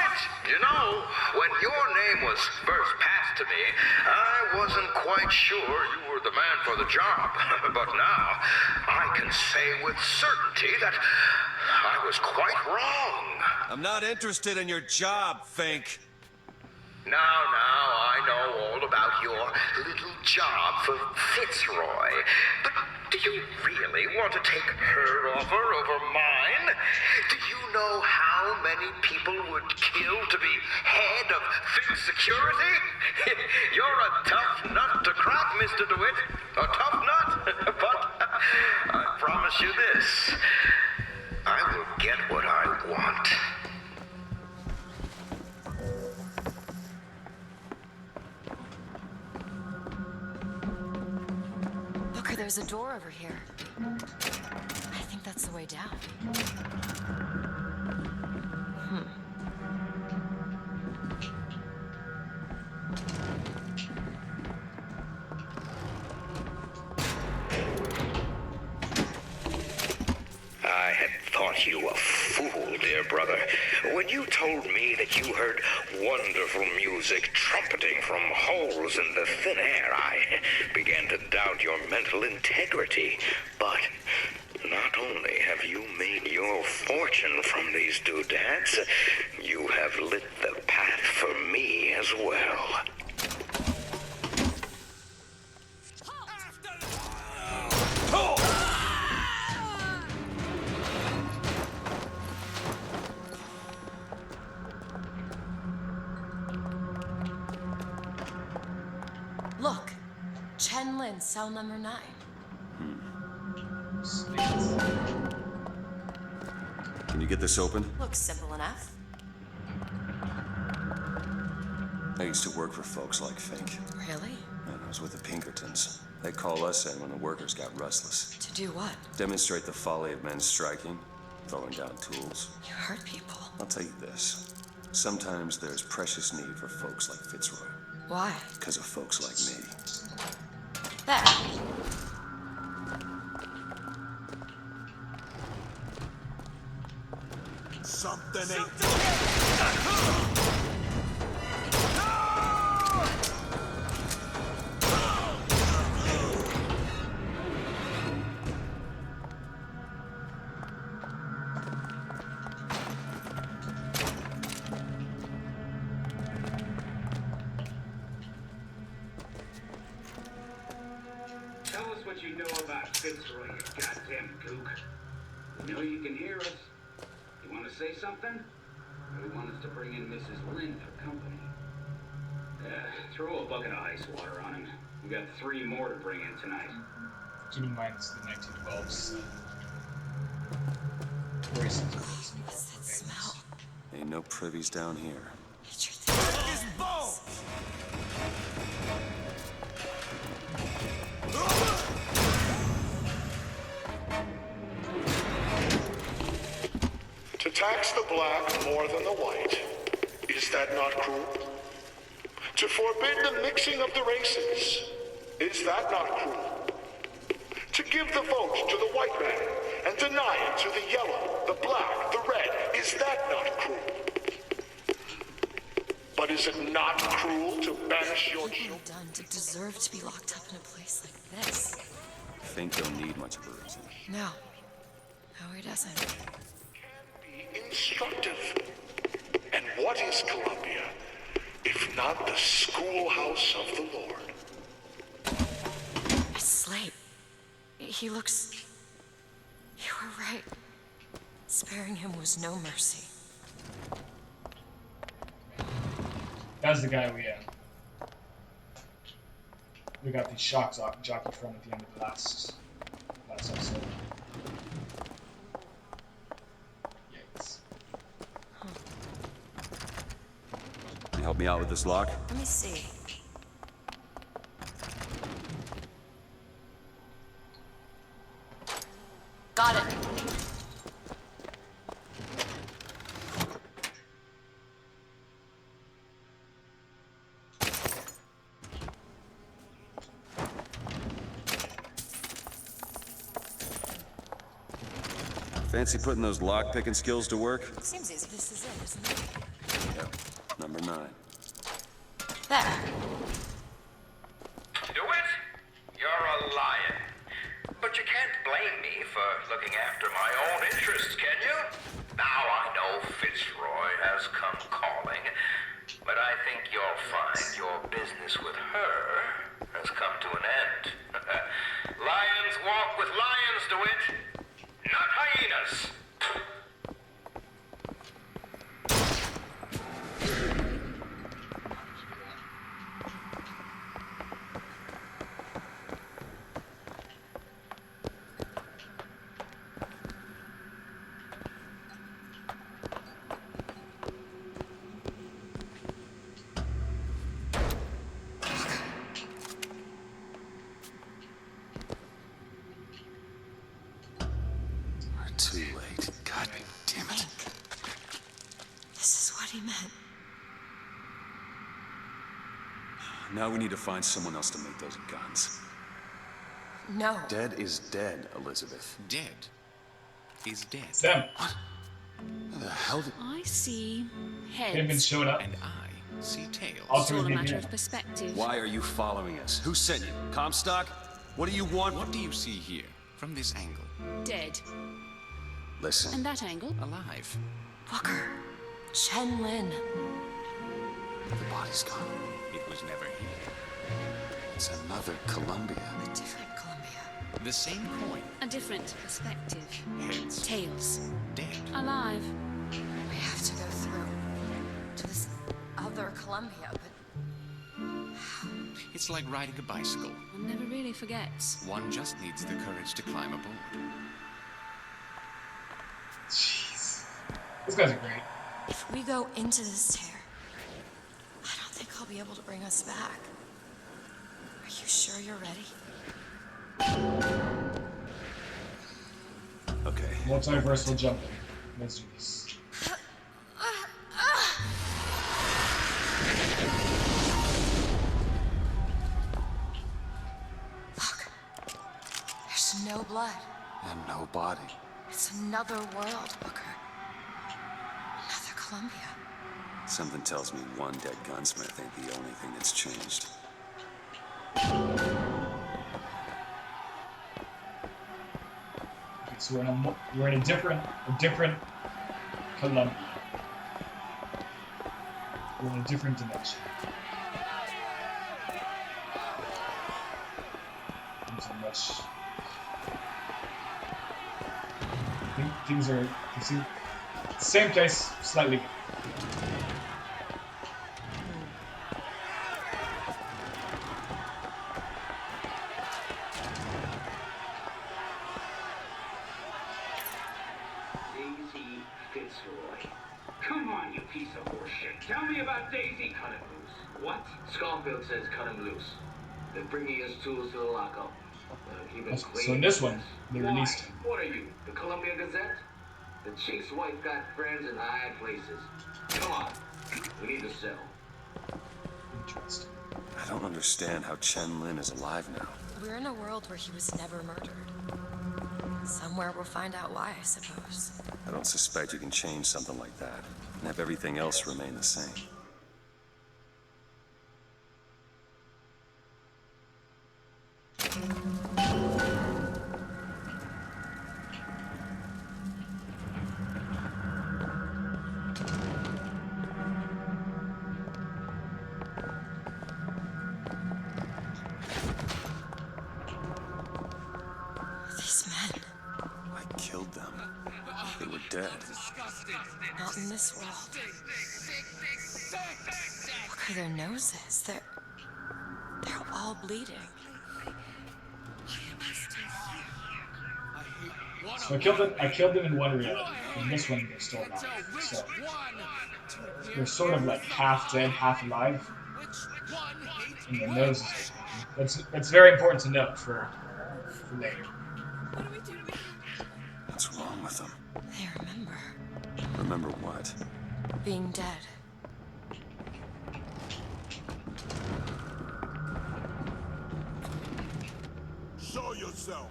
You know, when your name was first passed to me, I wasn't quite sure you were the man for the job. But now, I can say with certainty that I was quite wrong. I'm not interested in your job, Fink. Now, I know all about your little job for Fitzroy. But do you really want to take her offer over mine? Do you know how many people would kill to be head of Fink Security? You're a tough nut to crack, Mr. DeWitt. A tough nut. But I promise you this. I will get what I want. Look, there's a door over here. I think that's the way down. I had thought you a fool, dear brother, when you told me that you heard wonderful music trumpeting from holes in the thin air. I began to doubt your mental integrity. But not only have you made your fortune from these doodads, you have lit the path for me as well. Look, Chen Lin, cell number 9. Can you get this open? Looks simple enough. I used to work for folks like Fink. Really? And I was with the Pinkertons. They call us in when the workers got restless. To do what? Demonstrate the folly of men striking, throwing down tools. You hurt people. I'll tell you this. Sometimes there's precious need for folks like Fitzroy. Why? Because of folks like me. There. Something ain't... Tell us what you know about Fitzroy, you goddamn gook. You know you can hear us. You want to say something? We want us to bring in Mrs. Lynn for company. Throw a bucket of ice water on him. We got 3 more to bring in tonight. Keep in mind it's the 1912s, so racism is more What's that pervasive. smell? Ain't no privies down here. His bow! To tax the black more than the white, is that not cruel? To forbid the mixing of the races, is that not cruel? To give the vote to the white man and deny it to the yellow, the black, the red, is that not cruel? But is it not cruel to banish your What children? have you done to deserve to be locked up in a place like this? Fink don't need much of a reason. No. No, he doesn't. Be instructive. And what is Columbia, if not the schoolhouse of the Lord? It's Slate. He looks... You were right. Sparing him was no mercy. That's the guy we got the shock jockey from at the end of the last episode. Yikes. Can you help me out with this lock? Let me see. Got it. Fancy putting those lock-picking skills to work? Seems easy. This is it, isn't it? Yep. Number 9. There. Do it? You're a lion. But you can't blame me for looking after my own interests, can you? Now I know Fitzroy has come calling, but I think you'll find your business with her has come to an end. Lions walk with lions, DeWitt, not hyenas. We're too late. God damn it. This is what he meant. Now we need to find someone else to make those guns. No. Dead is dead, Elizabeth. Dead is dead. It's them. Where the hell did... I see They've been heads. showing up. And I see tails. I'll It's all a be matter here. of perspective. Why are you following us? Who sent you? Comstock? What do you want? What do you see here, from this angle? Dead. Listen. And that angle? Alive. Booker. Chen Lin. The body's gone. It was never here. It's another Columbia. A different Columbia. The same coin. A different perspective. Heads. Tails. Dead. Alive. We have to go through to this other Columbia, but It's like riding a bicycle. One never really forgets. One just needs the courage to climb aboard. Jeez. These guys are great. if we go into this tear, I don't think I'll be able to bring us back. Are you sure you're ready? Okay. Multiversal jumping. Let's do this. Look. There's no blood. And no body. It's another world, Booker. Another Columbia. Something tells me one dead gunsmith ain't the only thing that's changed. Okay, so we're in a different Columbia. We're in a different dimension. Things are much. I think things are. You see, same place, slightly different. Daisy Fitzroy. Come on, you piece of horseshit. Tell me about Daisy. Cut him loose. What? Schofield says cut him loose. They're bringing his tools to the lockup. Keep him clean. So in this one, they released. What are you, the Columbia Gazette? The chick's wife got friends in high places. Come on, we need to sell. Interesting. I don't understand how Chen Lin is alive now. We're in a world where he was never murdered. Somewhere we'll find out why, I suppose. I don't suspect you can change something like that and have everything else remain the same. These men. I killed them. They were dead. Not in this world. Look at their noses. They're all bleeding. So I killed them in one reality. In this one, they're still alive. So they're sort of like half dead, half alive. And their noses are bleeding. That's very important to note for later. What's wrong with them? They remember. Remember what? Being dead. Show yourself.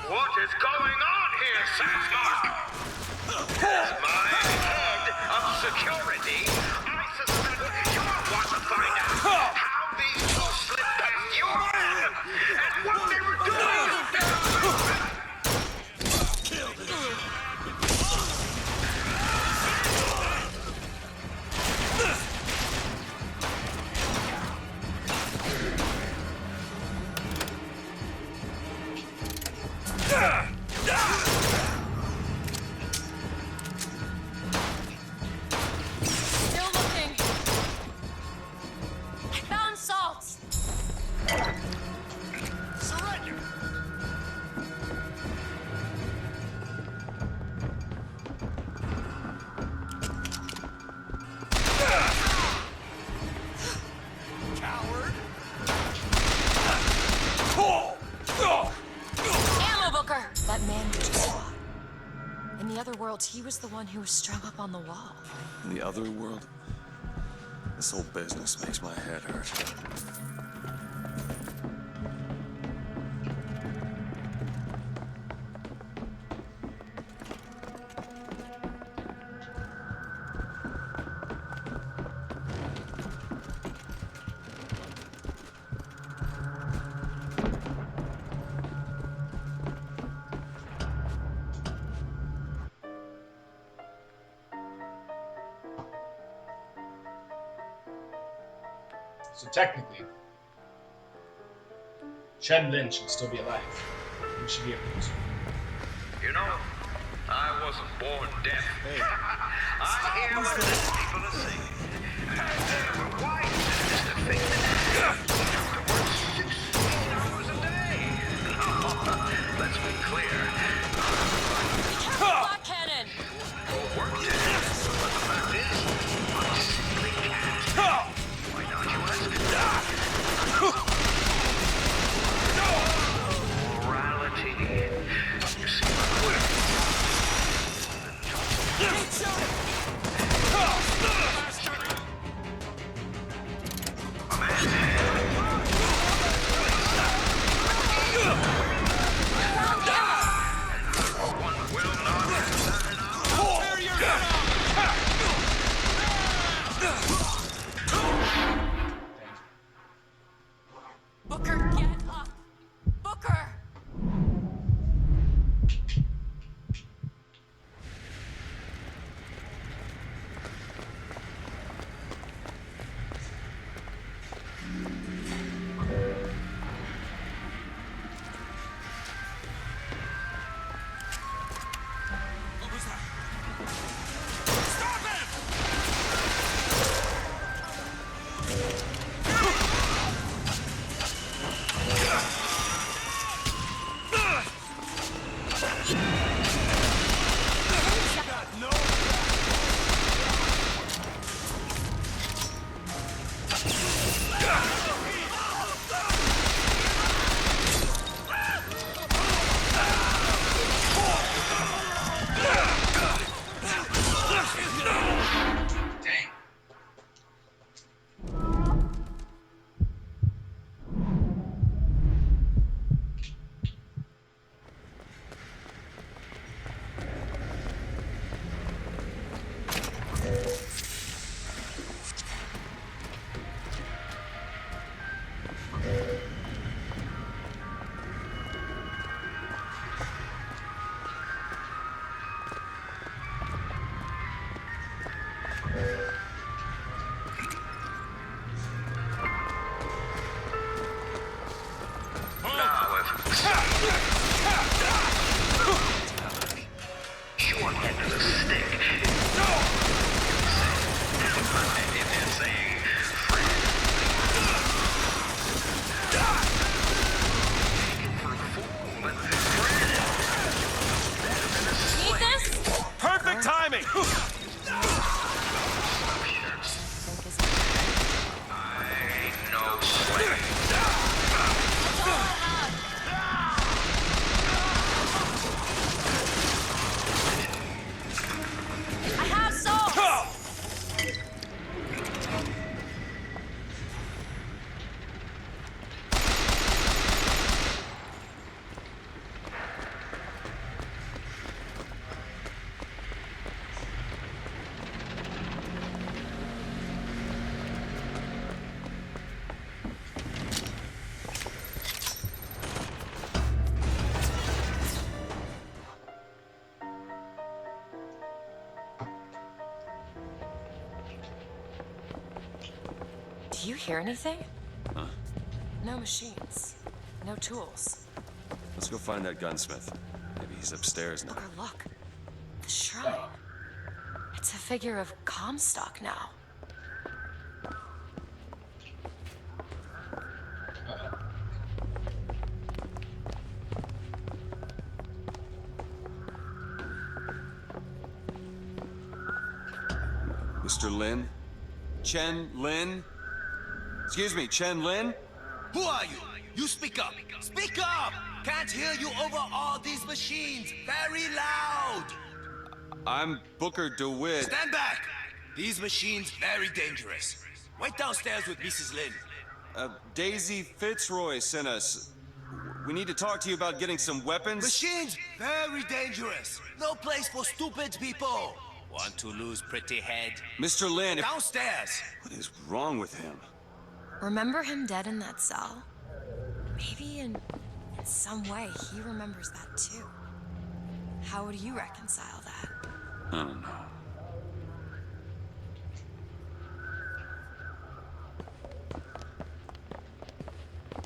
What is going on here, Sasma? As my head of security, I suspect you want to find out how these two slipped past your man and what they were doing down. Still looking. I found salts. Surrender! Coward! Ammo Booker! That man we just saw. In the other world, he was the one who was strung up on the wall. In the other world? This whole business makes my head hurt. So technically, Chen Lin should still be alive. He should be able to. You know, I wasn't born deaf. I hear what these people are saying. They were wise to think that to work 16 hours a day. Let's be clear. Black Cannon! Work to do. But the fact is, I simply can't. Why not, you ask? Morality. You see my quit. One will Short end of the stick. They're saying friend. Taken for a fool, but friend. Need this? Perfect timing! I ain't no slave. I have souls! Do you hear anything? Huh? No machines. No tools. Let's go find that gunsmith. Maybe he's upstairs now. Booker, look. The shrine. It's a figure of Comstock now. Mr. Lin? Chen Lin? Excuse me, Chen Lin? Who are you? You speak up. Speak up! Can't hear you over all these machines. Very loud. I'm Booker DeWitt. Stand back. These machines very dangerous. Wait downstairs with Mrs. Lin. Daisy Fitzroy sent us. We need to talk to you about getting some weapons. Machines very dangerous. No place for stupid people. Want to lose pretty head? Mr. Lin, Downstairs. What is wrong with him? Remember him dead in that cell? Maybe in some way he remembers that too. How would you reconcile that? I don't know.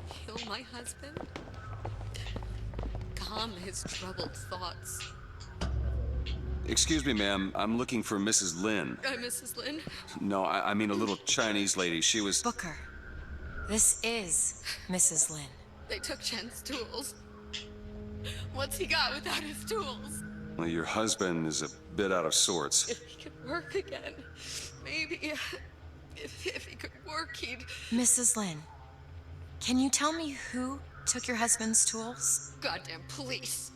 Kill my husband? Calm his troubled thoughts. Excuse me, ma'am. I'm looking for Mrs. Lin. Mrs. Lin? No, I mean a little Chinese lady. She was... Booker, this is Mrs. Lin. They took Chen's tools. What's he got without his tools? Well, your husband is a bit out of sorts. If he could work again, maybe... If he could work, he'd... Mrs. Lin, can you tell me who took your husband's tools? Goddamn police.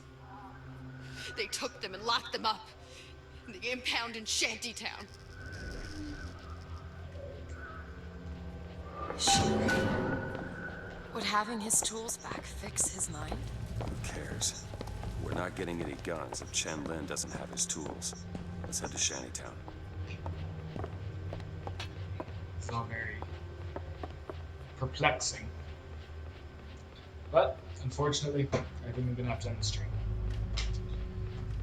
They took them and locked them up in the impound in Shantytown. Would having his tools back fix his mind? Who cares? We're not getting any guns if Chen Lin doesn't have his tools. Let's head to Shantytown. It's all very perplexing. But, unfortunately, I think I'm gonna have to end the stream.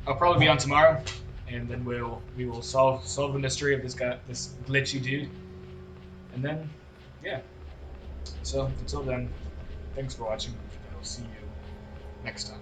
I'll probably be on tomorrow, and then we will solve the mystery of this guy, this glitchy dude, and then, yeah. So until then, thanks for watching, and I'll see you next time.